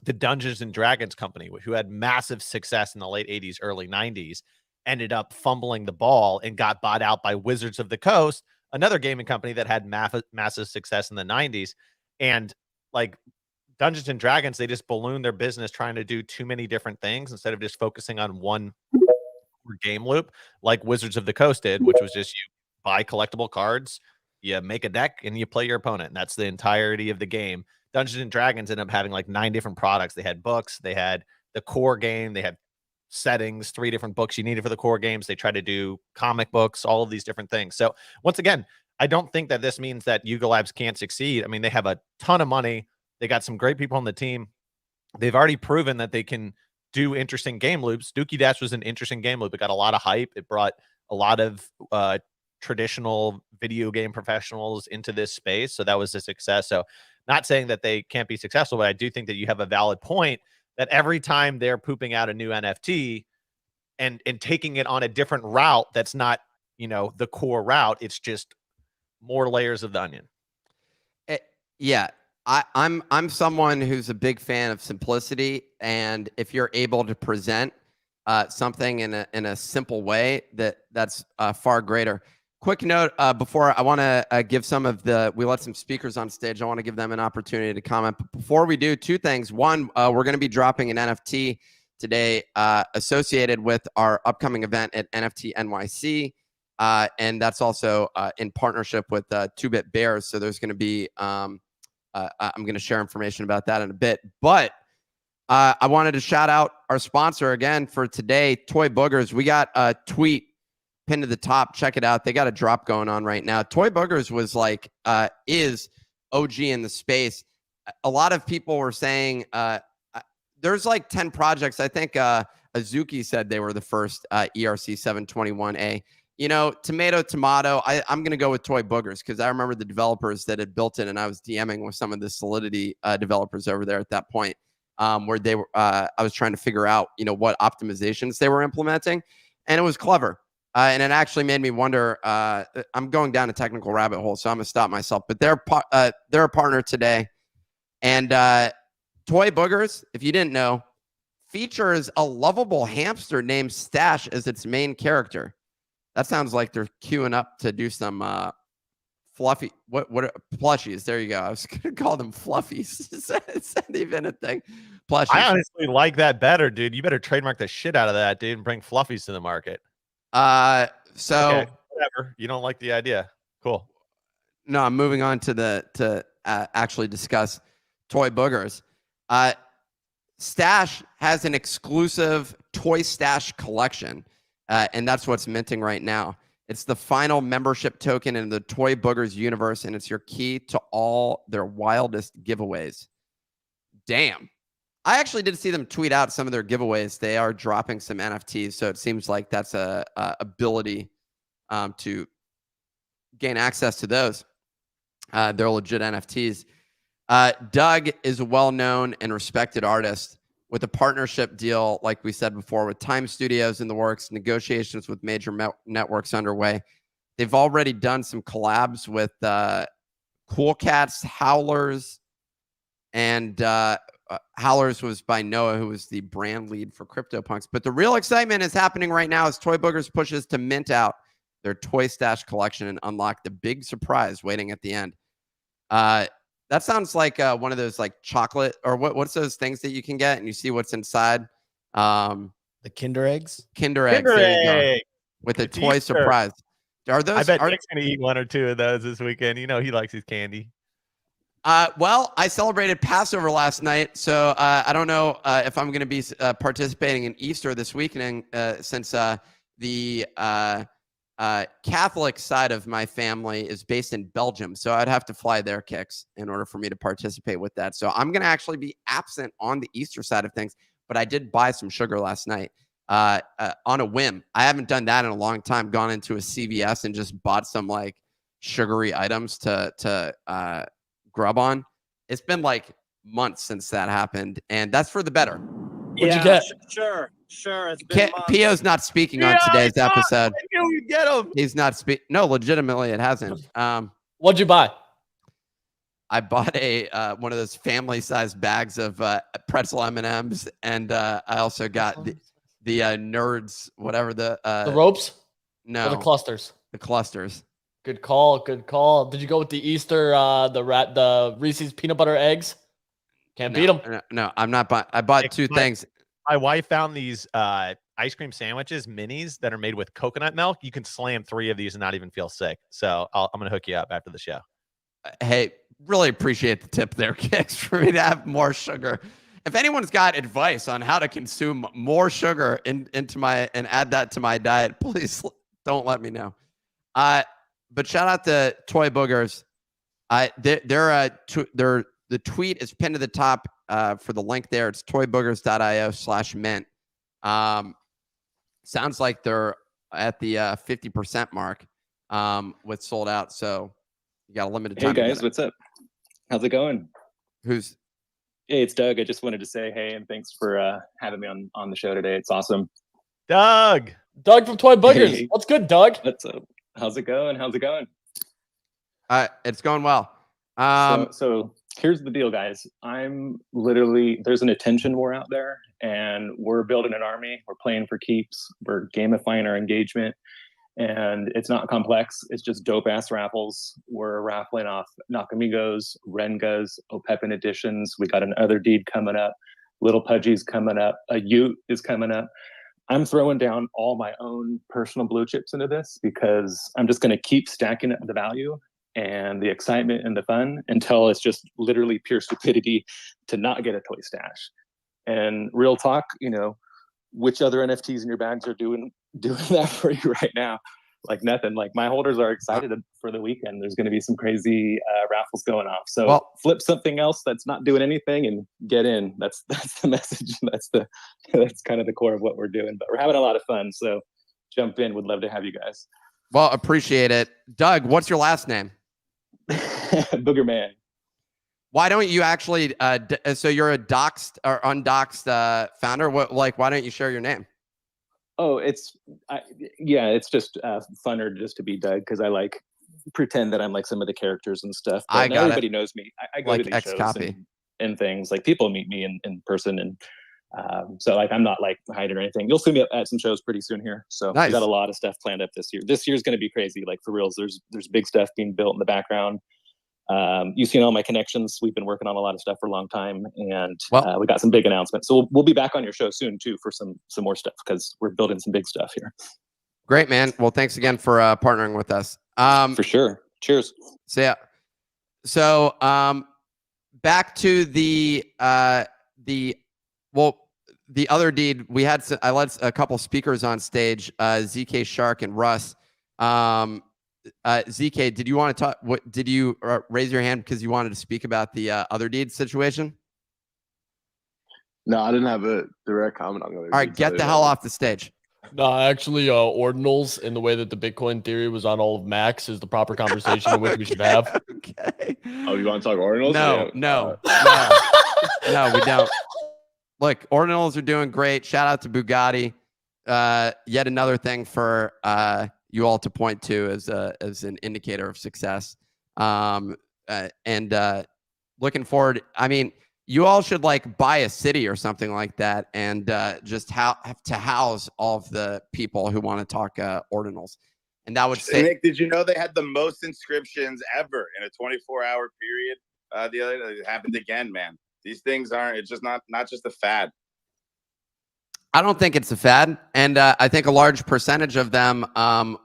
the Dungeons and Dragons company, who had massive success in the late 80s, early 90s, ended up fumbling the ball and got bought out by Wizards of the Coast, another gaming company that had massive success in the 90s. And like Dungeons and Dragons, they just ballooned their business trying to do too many different things instead of just focusing on one game loop, like Wizards of the Coast did, which was just you buy collectible cards, you make a deck, and you play your opponent. And that's the entirety of the game. Dungeons and Dragons ended up having like 9 different products. They had books, they had the core game, they had settings, 3 different books you needed for the core games. They tried to do comic books, all of these different things. So once again, I don't think that this means that Yuga Labs can't succeed. I mean, they have a ton of money. They got some great people on the team. They've already proven that they can do interesting game loops. Dookie Dash was an interesting game loop. It got a lot of hype. It brought a lot of traditional video game professionals into this space. So that was a success. So not saying that they can't be successful, but I do think that you have a valid point that every time they're pooping out a new NFT and taking it on a different route that's not, the core route, it's just more layers of the onion. Yeah. I'm someone who's a big fan of simplicity, and if you're able to present something in a simple way, that's far greater. Quick note before I want to give we let some speakers on stage. I want to give them an opportunity to comment. But before we do, 2 things. One, we're going to be dropping an NFT today associated with our upcoming event at NFT NYC. And that's also in partnership with 2-Bit Bears. So there's going to be, I'm going to share information about that in a bit. But I wanted to shout out our sponsor again for today, Toy Boogers. We got a tweet pinned to the top. Check it out. They got a drop going on right now. Toy Boogers was is OG in the space. A lot of people were saying there's like 10 projects. I think Azuki said they were the first ERC 721A. Tomato. I'm going to go with Toy Boogers because I remember the developers that had built it, and I was DMing with some of the Solidity developers over there at that point, where they were. I was trying to figure out, what optimizations they were implementing, and it was clever. And it actually made me wonder. I'm going down a technical rabbit hole, so I'm gonna stop myself. But they're a partner today, and Toy Boogers, if you didn't know, features a lovable hamster named Stash as its main character. That sounds like they're queuing up to do some fluffy plushies. There you go. I was gonna call them fluffies. Is that even a thing? Plushies. I honestly like that better, dude. You better trademark the shit out of that, dude, and bring fluffies to the market. So whatever. You don't like the idea. Cool. No, I'm moving on to actually discuss Toy Boogers. Stash has an exclusive Toy Stash collection, and that's what's minting right now. It's the final membership token in the Toy Boogers universe, and it's your key to all their wildest giveaways. Damn. I actually did see them tweet out some of their giveaways. They are dropping some NFTs, so it seems like that's a ability to gain access to those. They're legit NFTs. Doug is a well-known and respected artist with a partnership deal, like we said before, with Time Studios in the works, negotiations with major networks underway. They've already done some collabs with Cool Cats, Howlers, and Howlers was by Noah, who was the brand lead for CryptoPunks. But the real excitement is happening right now as Toy Boogers pushes to mint out their Toy Stash collection and unlock the big surprise waiting at the end. That sounds like one of those like chocolate or what's those things that you can get and you see what's inside? The Kinder eggs. Kinder eggs. Kinder There you go. egg. With a It's toy Easter. surprise. Are those? I bet Nick's gonna eat 1 or 2 of those this weekend. You know he likes his candy. Well, I celebrated Passover last night, so I don't know if I'm going to be participating in Easter this weekend since the Catholic side of my family is based in Belgium. So I'd have to fly their kicks in order for me to participate with that. So I'm going to actually be absent on the Easter side of things, but I did buy some sugar last night on a whim. I haven't done that in a long time, gone into a CVS and just bought some like sugary items to grub on. It's been like months since that happened, and that's for the better. What'd you get? Sure. It's been months. Pio's not speaking on today's episode. I knew we'd get him. He's not speaking. No, legitimately, it hasn't. What'd you buy? I bought a one of those family-sized bags of pretzel M&Ms, and I also got the nerds, whatever the ropes? No, Or the clusters. The clusters. Good call. Good call. Did you go with the Easter, the Reese's peanut butter eggs? Can't beat them. No, I'm not buying. I bought two things. My wife found these ice cream sandwiches, minis, that are made with coconut milk. You can slam 3 of these and not even feel sick. So I'm going to hook you up after the show. Hey, really appreciate the tip there, Kicks, for me to have more sugar. If anyone's got advice on how to consume more sugar into my and add that to my diet, please don't let me know. But shout out to Toy Boogers. The tweet is pinned to the top for the link there. It's toyboogers.io/mint. Sounds like they're at the 50% mark with sold out. So you got a limited time. Hey guys, what's up? How's it going? Who's? Hey, it's Doug. I just wanted to say hey and thanks for having me on the show today. It's awesome. Doug from Toy Boogers. Hey. What's good, Doug? What's up? How's it going? It's going well. So here's the deal, guys. There's an attention war out there, and we're building an army. We're playing for keeps. We're gamifying our engagement, and it's not complex. It's just dope ass raffles. We're raffling off Nakamigos, Rengas, Opepin editions. We got an Otherdeed coming up. Little Pudgy's coming up. A Ute is coming up. I'm throwing down all my own personal blue chips into this because I'm just going to keep stacking up the value and the excitement and the fun until it's just literally pure stupidity to not get a toy stash. And real talk, which other NFTs in your bags are doing that for you right now? Like nothing. Like my holders are excited for the weekend. There's going to be some crazy raffles going off. So flip something else that's not doing anything and get in. That's the message. That's kind of the core of what we're doing. But we're having a lot of fun. So jump in. Would love to have you guys. Well, appreciate it. Doug, what's your last name? Booger Man. Why don't you actually? So you're a doxed or undoxed founder. Why don't you share your name? Oh, it's just funner just to be Doug because I pretend that I'm like some of the characters and stuff. But everybody knows me. I go to these shows and things. Like people meet me in person, and so I'm not hiding or anything. You'll see me at some shows pretty soon here. So nice. We got a lot of stuff planned up this year. This year's going to be crazy. Like for reals, there's big stuff being built in the background. You've seen all my connections. We've been working on a lot of stuff for a long time, and we got some big announcements. So we'll be back on your show soon too for some more stuff because we're building some big stuff here. Great, man. Well, thanks again for partnering with us. For sure. Cheers. So back to the Otherdeed. I let a couple speakers on stage, ZK Shark and Russ. ZK, did you want to talk? Did you raise your hand because you wanted to speak about the Otherdeed situation? No, I didn't have a direct comment on the other. All right, get the hell off the stage. No, actually, ordinals in the way that the Bitcoin theory was on all of Max is the proper conversation in which we should have. Okay. Oh, you want to talk ordinals? No, Yeah. no, no, we don't. Look, ordinals are doing great. Shout out to Bugatti. Yet another thing for you all to point to as an indicator of success. And looking forward. I mean, you all should like buy a city or something like that, and just have to house all of the people who want to talk ordinals. And that would say, Nick, did you know they had the most inscriptions ever in a 24-hour period? The other day, it happened again, man. These things aren't. It's just not just a fad. I don't think it's a fad, and I think a large percentage of them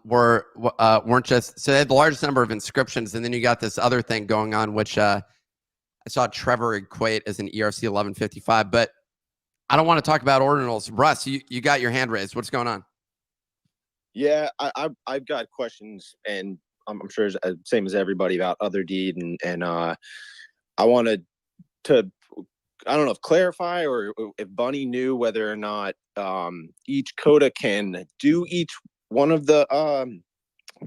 weren't just. So they had the largest number of inscriptions, and then you got this other thing going on, which I saw Trevor equate as an ERC 1155. But I don't want to talk about ordinals. Russ, you got your hand raised. What's going on? Yeah, I've got questions, and I'm sure it's same as everybody about Otherdeed, and I wanted to. I don't know if clarify or if Bunny knew whether or not each Koda can do each one of the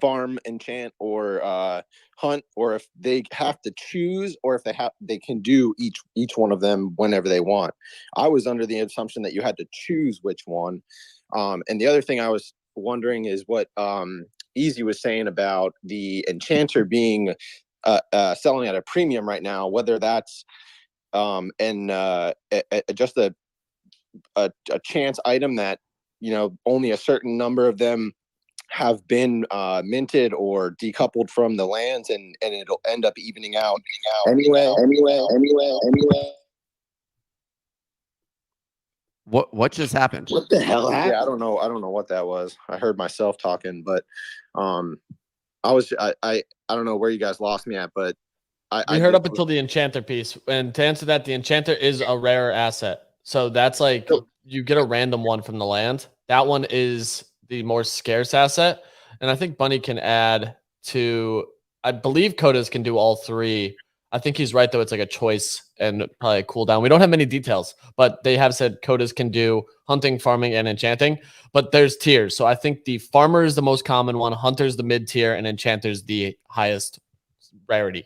farm, enchant, or hunt, or if they have to choose, or if they can do each one of them whenever they want. I was under the assumption that you had to choose which one. And the other thing I was wondering is what Easy was saying about the enchanter being selling at a premium right now, whether that's just a chance item that, you know, only a certain number of them have been minted or decoupled from the lands, and it'll end up evening out anyway. What just happened? What the hell happened? Yeah, I don't know what that was. I heard myself talking, but I don't know where you guys lost me at, but We heard up until the enchanter piece, and to answer that, the enchanter is a rare asset. So that's like you get a random one from the land. That one is the more scarce asset, and I think Bunny can add to. I believe Kodas can do all three. I think he's right though. It's like a choice and probably a cooldown. We don't have many details, but they have said Kodas can do hunting, farming, and enchanting. But there's tiers, so I think the farmer is the most common one, hunter's the mid tier, and enchanter's the highest rarity.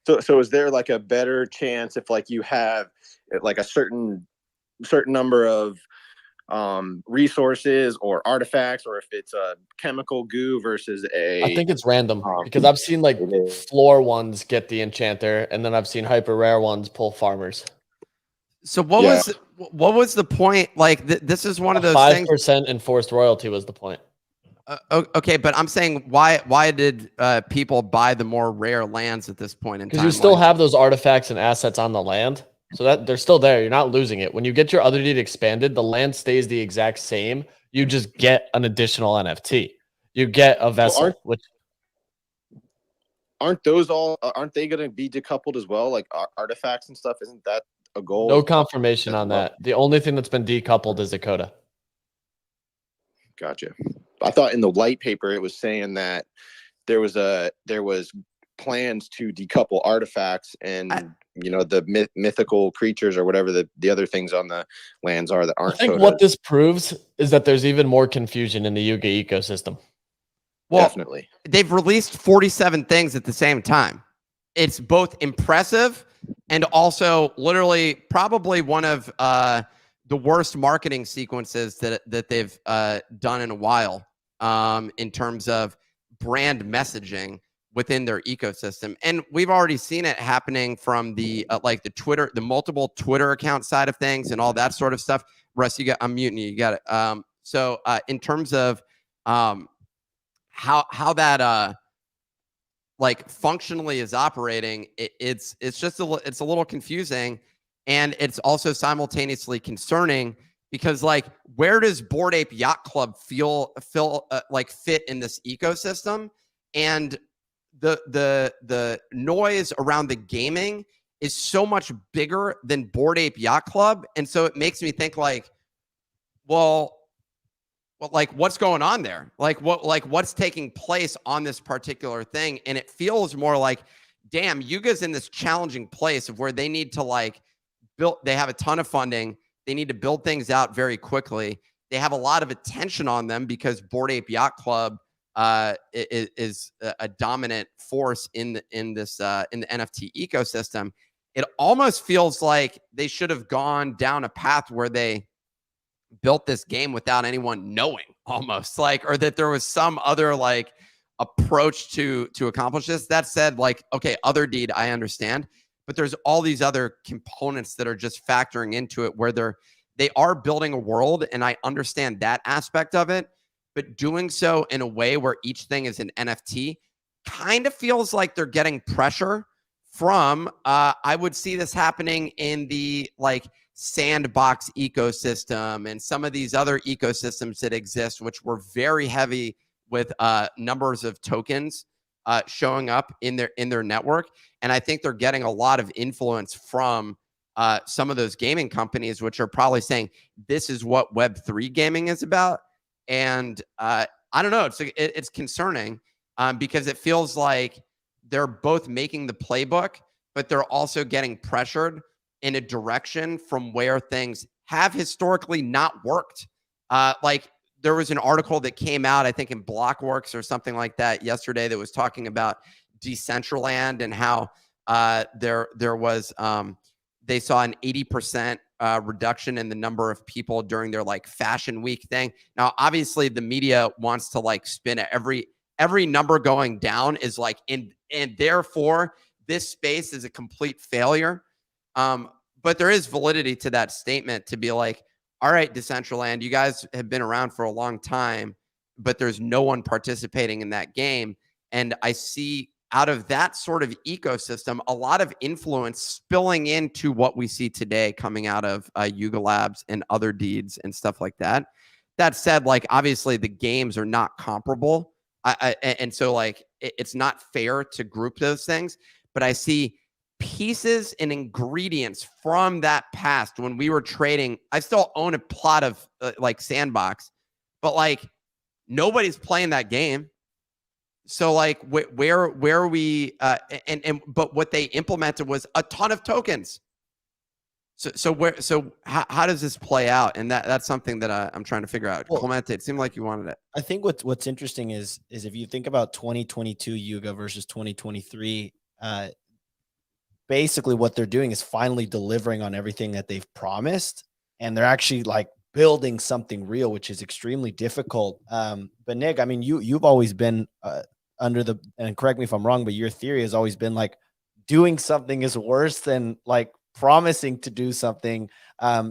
So is there like a better chance if like you have like a certain number of resources or artifacts, or if it's a chemical goo versus I think it's random because I've seen like floor ones get the enchanter, and then I've seen hyper rare ones pull farmers. So what was the point? Like this is one of those 5% things. 5% enforced royalty was the point. Okay, but I'm saying why did people buy the more rare lands at this point in time? Because you still have those artifacts and assets on the land, so that they're still there. You're not losing it. When you get your Otherdeed expanded, the land stays the exact same. You just get an additional NFT. You get a vessel, aren't they going to be decoupled as well? Like artifacts and stuff. Isn't that a goal? No confirmation on that. The only thing that's been decoupled is the Koda. Gotcha. I thought in the light paper it was saying that there was plans to decouple artifacts and the mythical creatures or whatever the other things on the lands are that aren't. I think Kodas. what this proves is that there's even more confusion in the Yuga ecosystem. Well, definitely. They've released 47 things at the same time. It's both impressive and also literally probably one of the worst marketing sequences that they've done in a while in terms of brand messaging within their ecosystem. And we've already seen it happening from the like the multiple Twitter account side of things and all that sort of stuff. Russ, I'm muting you. You got it. So in terms of how that like functionally is operating, it's just a little confusing, and it's also simultaneously concerning because like where does Bored Ape Yacht Club like fit in this ecosystem? And the noise around the gaming is so much bigger than Bored Ape Yacht Club, and so it makes me think like, well, like what's going on there? What's taking place on this particular thing? And it feels more like, damn, Yuga's in this challenging place of where they need to like they have a ton of funding. They need to build things out very quickly. They have a lot of attention on them because Bored Ape Yacht Club is a dominant force in the NFT ecosystem. It almost feels like they should have gone down a path where they built this game without anyone knowing, almost like, or that there was some other like approach to accomplish this. That said, like, okay, Otherdeed, I understand, but there's all these other components that are just factoring into it where they are building a world, and I understand that aspect of it, but doing so in a way where each thing is an NFT kind of feels like they're getting pressure from, I would see this happening in the like sandbox ecosystem and some of these other ecosystems that exist, which were very heavy with numbers of tokens showing up in their network. And I think they're getting a lot of influence from some of those gaming companies, which are probably saying this is what Web3 gaming is about. And I don't know, it's concerning because it feels like they're both making the playbook, but they're also getting pressured in a direction from where things have historically not worked. Like there was an article that came out, I think in Blockworks or something like that yesterday, that was talking about Decentraland and how there was they saw an 80% reduction in the number of people during their like fashion week thing. Now, obviously, the media wants to like spin it. Every number going down is like and therefore this space is a complete failure. But there is validity to that statement to be like, all right, Decentraland, you guys have been around for a long time, but there's no one participating in that game. And I see out of that sort of ecosystem, a lot of influence spilling into what we see today coming out of Yuga Labs and Otherdeeds and stuff like that. That said, like, obviously the games are not comparable. And so like, it's not fair to group those things, but I see pieces and ingredients from that past when we were trading. I still own a plot of like Sandbox, but like nobody's playing that game. So like where we but what they implemented was a ton of tokens. So how does this play out? And that's something that I'm trying to figure out. Well, Clemente, it seemed like you wanted it. I think what's interesting is if you think about 2022 Yuga versus 2023, basically what they're doing is finally delivering on everything that they've promised, and they're actually like building something real, which is extremely difficult. But Nick, I mean, you've always been under the, and correct me if I'm wrong, but your theory has always been like doing something is worse than like promising to do something,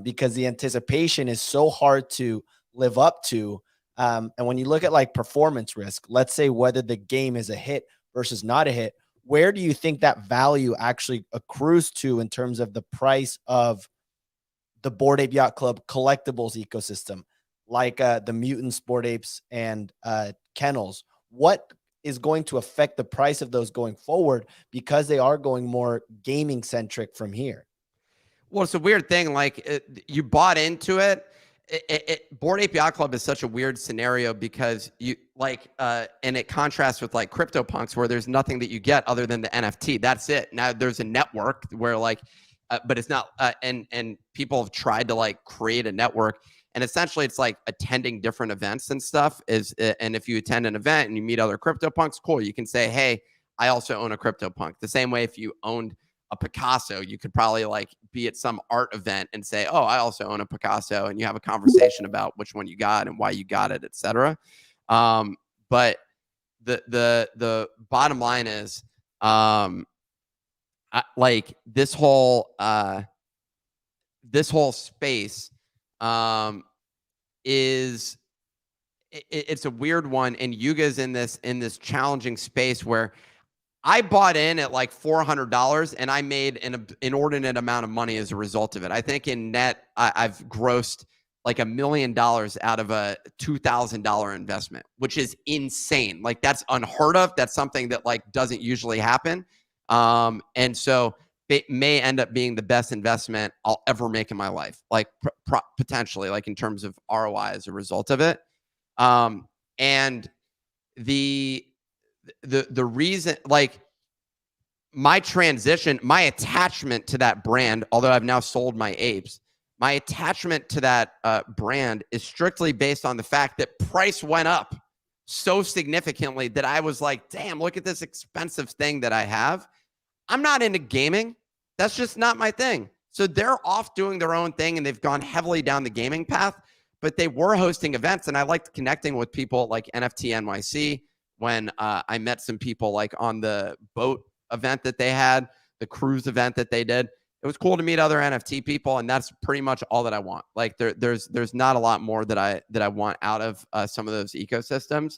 because the anticipation is so hard to live up to. And when you look at like performance risk, let's say whether the game is a hit versus not a hit, where do you think that value actually accrues to in terms of the price of the Bored Ape Yacht Club collectibles ecosystem, like the Mutants, Bored Apes, and Kennels? What is going to affect the price of those going forward, because they are going more gaming centric from here? Well, it's a weird thing. Like you bought into it. Bored Ape Yacht Club is such a weird scenario because you like, and it contrasts with like CryptoPunks, where there's nothing that you get other than the NFT. That's it. Now there's a network where like, but it's not, and people have tried to like create a network, and essentially it's like attending different events and stuff is, and if you attend an event and you meet other CryptoPunks, cool. You can say, hey, I also own a CryptoPunk. The same way if you owned a Picasso, you could probably like be at some art event and say, oh, I also own a Picasso, and you have a conversation about which one you got and why you got it, etc. But the bottom line is, like this whole space is it's a weird one, and Yuga's in this challenging space where I bought in at like $400 and I made an inordinate amount of money as a result of it. I think in net, I've grossed like $1 million out of a $2,000 investment, which is insane. Like that's unheard of. That's something that like doesn't usually happen. And so it may end up being the best investment I'll ever make in my life, like potentially, like in terms of ROI as a result of it. And the reason, like, my transition, my attachment to that brand, although I've now sold my apes, my attachment to that brand is strictly based on the fact that price went up so significantly that I was like, damn, look at this expensive thing that I have. I'm not into gaming. That's just not my thing. So they're off doing their own thing, and they've gone heavily down the gaming path, but they were hosting events, and I liked connecting with people like NFT NYC when I met some people like on the boat event that they had, the cruise event that they did. It was cool to meet other NFT people, and that's pretty much all that I want. Like there's not a lot more that I want out of some of those ecosystems.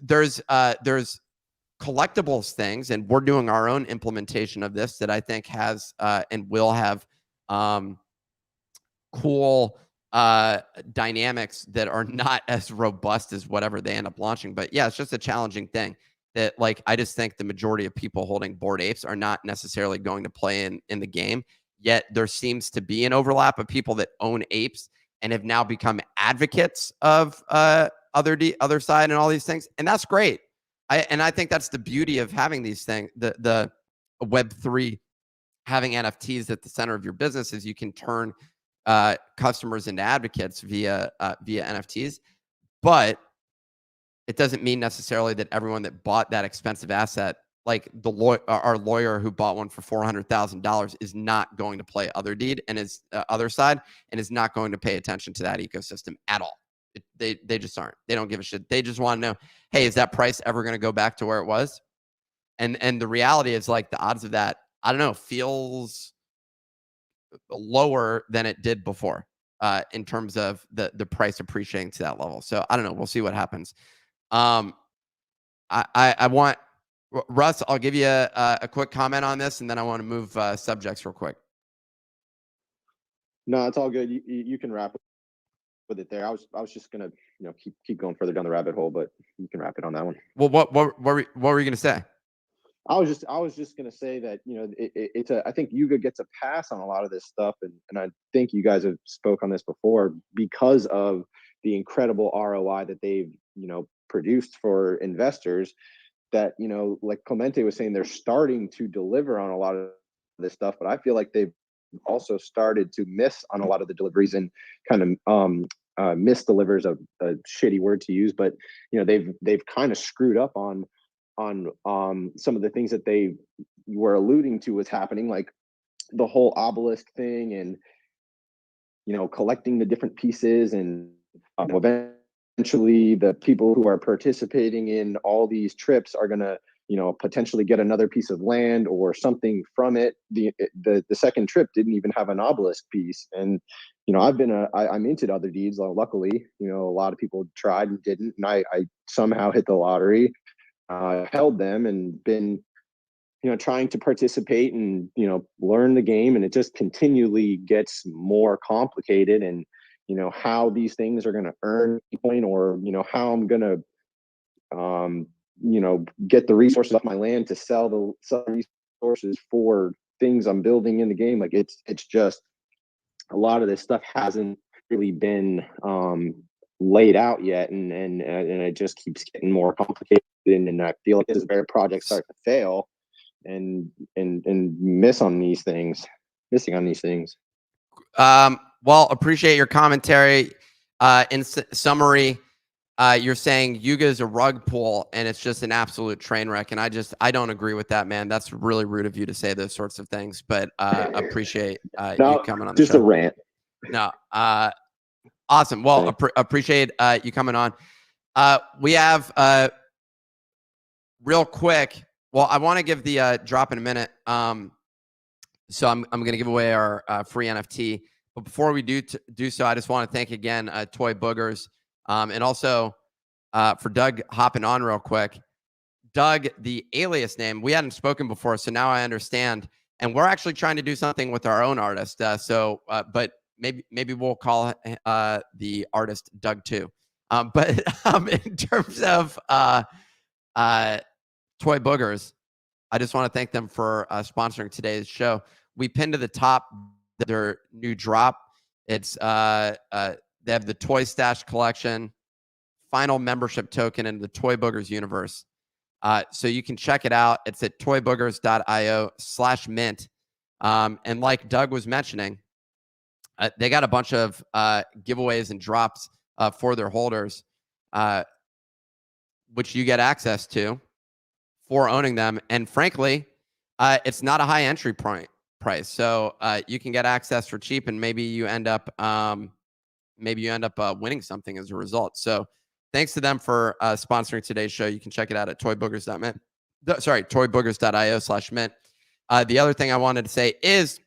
There's collectibles things, and we're doing our own implementation of this that I think has and will have cool dynamics that are not as robust as whatever they end up launching. But yeah, it's just a challenging thing that, like, I just think the majority of people holding Bored Apes are not necessarily going to play in the game. Yet there seems to be an overlap of people that own apes and have now become advocates of other side and all these things. And that's great. I think that's the beauty of having these things, the Web3, having NFTs at the center of your business, is you can turn customers into advocates via NFTs. But it doesn't mean necessarily that everyone that bought that expensive asset, like our lawyer who bought one for $400,000, is not going to play Otherdeed and is other side, and is not going to pay attention to that ecosystem at all. They just aren't. They don't give a shit. They just want to know, hey, is that price ever going to go back to where it was? And the reality is, like, the odds of that, I don't know, feels lower than it did before in terms of the price appreciating to that level. So I don't know. We'll see what happens. I want Russ, I'll give you a quick comment on this, and then I want to move subjects real quick. No, it's all good. You can wrap with it there. I was just gonna keep going further down the rabbit hole, but you can wrap it on that one. Well, what were you gonna say? I was just gonna say that I think Yuga gets a pass on a lot of this stuff, and I think you guys have spoke on this before because of the incredible ROI that they've produced for investors. That like Clemente was saying, they're starting to deliver on a lot of this stuff, but I feel like they've also started to miss on a lot of the deliveries, and kind of misdelivers a shitty word to use, but they've kind of screwed up on some of the things that they were alluding to was happening, like the whole obelisk thing, and collecting the different pieces, and eventually the people who are participating in all these trips are going to potentially get another piece of land or something from it. The second trip didn't even have an obelisk piece, and I'm into Otherdeeds. Luckily, a lot of people tried and didn't, and I somehow hit the lottery. Held them and been trying to participate and learn the game, and it just continually gets more complicated, and how these things are going to earn point, or how I'm going to get the resources off my land to sell the resources for things I'm building in the game. Like it's just a lot of this stuff hasn't really been laid out yet, and it just keeps getting more complicated, and I feel like this is where projects start to fail and missing on these things. Well, appreciate your commentary. In summary, you're saying Yuga is a rug pull and it's just an absolute train wreck, and I don't agree with that, man. That's really rude of you to say those sorts of things, but appreciate you coming on the show. Just a rant. No, awesome. Well, appreciate you coming on. We have real quick. Well, I want to give the drop in a minute. So I'm going to give away our free NFT. But before we do so, I just want to thank again Toy Boogers, and also for Doug hopping on real quick. Doug, the alias name, we hadn't spoken before, so now I understand. And we're actually trying to do something with our own artist. But maybe we'll call the artist Doug too. But in terms of Toy Boogers, I just want to thank them for sponsoring today's show. We pinned to the top their new drop. It's they have the Toy Stash collection, final membership token in the Toy Boogers universe. So you can check it out. It's at toyboogers.io/mint. And like Doug was mentioning, they got a bunch of giveaways and drops for their holders, which you get access to for owning them. And frankly, it's not a high entry price. So you can get access for cheap, and maybe you end up winning something as a result. So thanks to them for sponsoring today's show. You can check it out at toyboogers.mint. toyboogers.io/mint. The other thing I wanted to say is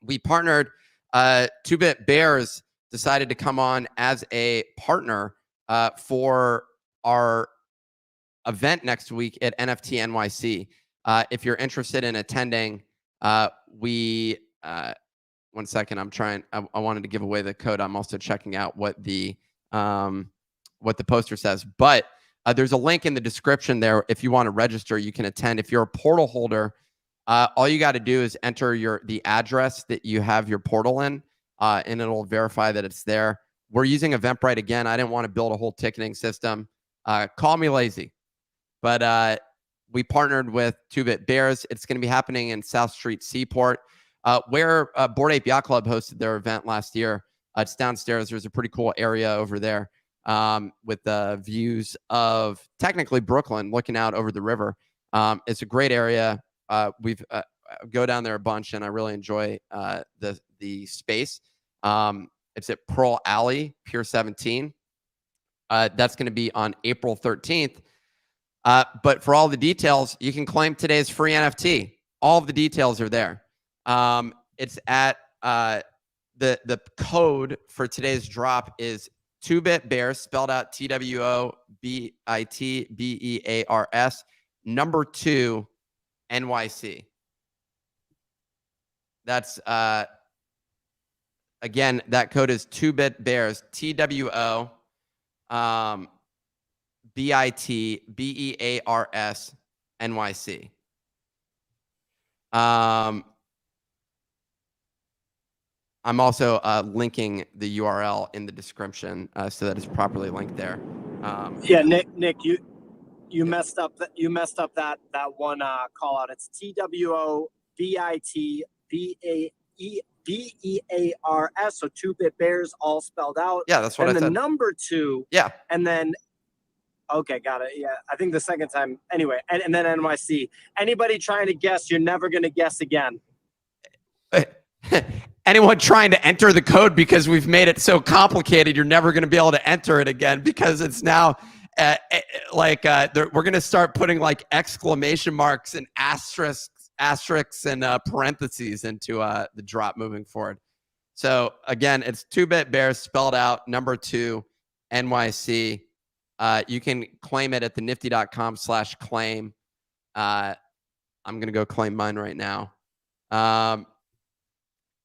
we partnered. 2-Bit Bears decided to come on as a partner for our event next week at NFT NYC. If you're interested in attending, one second, I wanted to give away the code. I'm also checking out what the poster says, but there's a link in the description there. If you want to register, you can attend. If you're a portal holder, all you got to do is enter the address that you have your portal in, and it'll verify that it's there. We're using Eventbrite again. I didn't want to build a whole ticketing system. Call me lazy, but we partnered with 2-Bit Bears. It's going to be happening in South Street Seaport, where Bored Ape Yacht Club hosted their event last year. It's downstairs. There's a pretty cool area over there with the views of technically Brooklyn, looking out over the river. It's a great area. We've go down there a bunch, and I really enjoy the space. It's at Pearl Alley, Pier 17. That's going to be on April 13th. But for all the details, you can claim today's free NFT. All of the details are there. It's at the code for today's drop is 2-Bit Bears, spelled out TWOBITBEARS, number 2 NYC. That's again, that code is 2-Bit Bears, TWO BITBEARS NYC. I'm also linking the URL in the description so that it's properly linked there. Yeah, Nick, you messed up that one call out. It's TWOBITBEARS, so 2-Bit Bears, all spelled out. Yeah, that's what I said. And the number 2. Yeah. And then, okay, got it. Yeah, I think the second time. Anyway, and then NYC. Anybody trying to guess, you're never going to guess again. Anyone trying to enter the code, because we've made it so complicated, you're never going to be able to enter it again, because it's now we're going to start putting like exclamation marks and asterisks and parentheses into the drop moving forward. So again, it's 2-Bit Bears, spelled out, number 2 NYC. You can claim it at the nifty.com/claim. I'm going to go claim mine right now.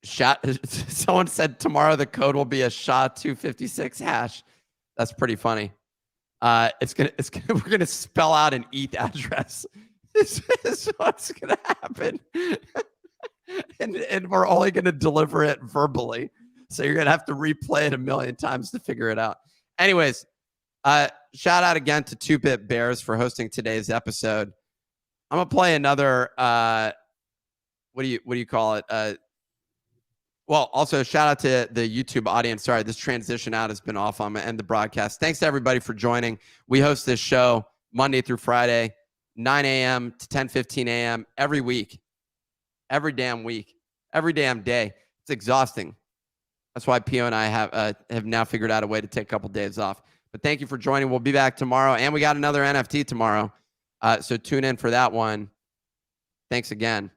Someone said tomorrow the code will be a SHA-256 hash. That's pretty funny. We're gonna spell out an ETH address. This is what's gonna happen. and we're only gonna deliver it verbally. So you're gonna have to replay it a million times to figure it out. Anyways, shout out again to 2-Bit Bears for hosting today's episode. I'm gonna play another what do you call it? Well, also shout out to the YouTube audience. Sorry, this transition out has been off. I'm going to end the broadcast. Thanks to everybody for joining. We host this show Monday through Friday, 9 a.m. to 10:15 a.m. every week. Every damn week. Every damn day. It's exhausting. That's why Pio and I have now figured out a way to take a couple days off. But thank you for joining. We'll be back tomorrow. And we got another NFT tomorrow. So tune in for that one. Thanks again.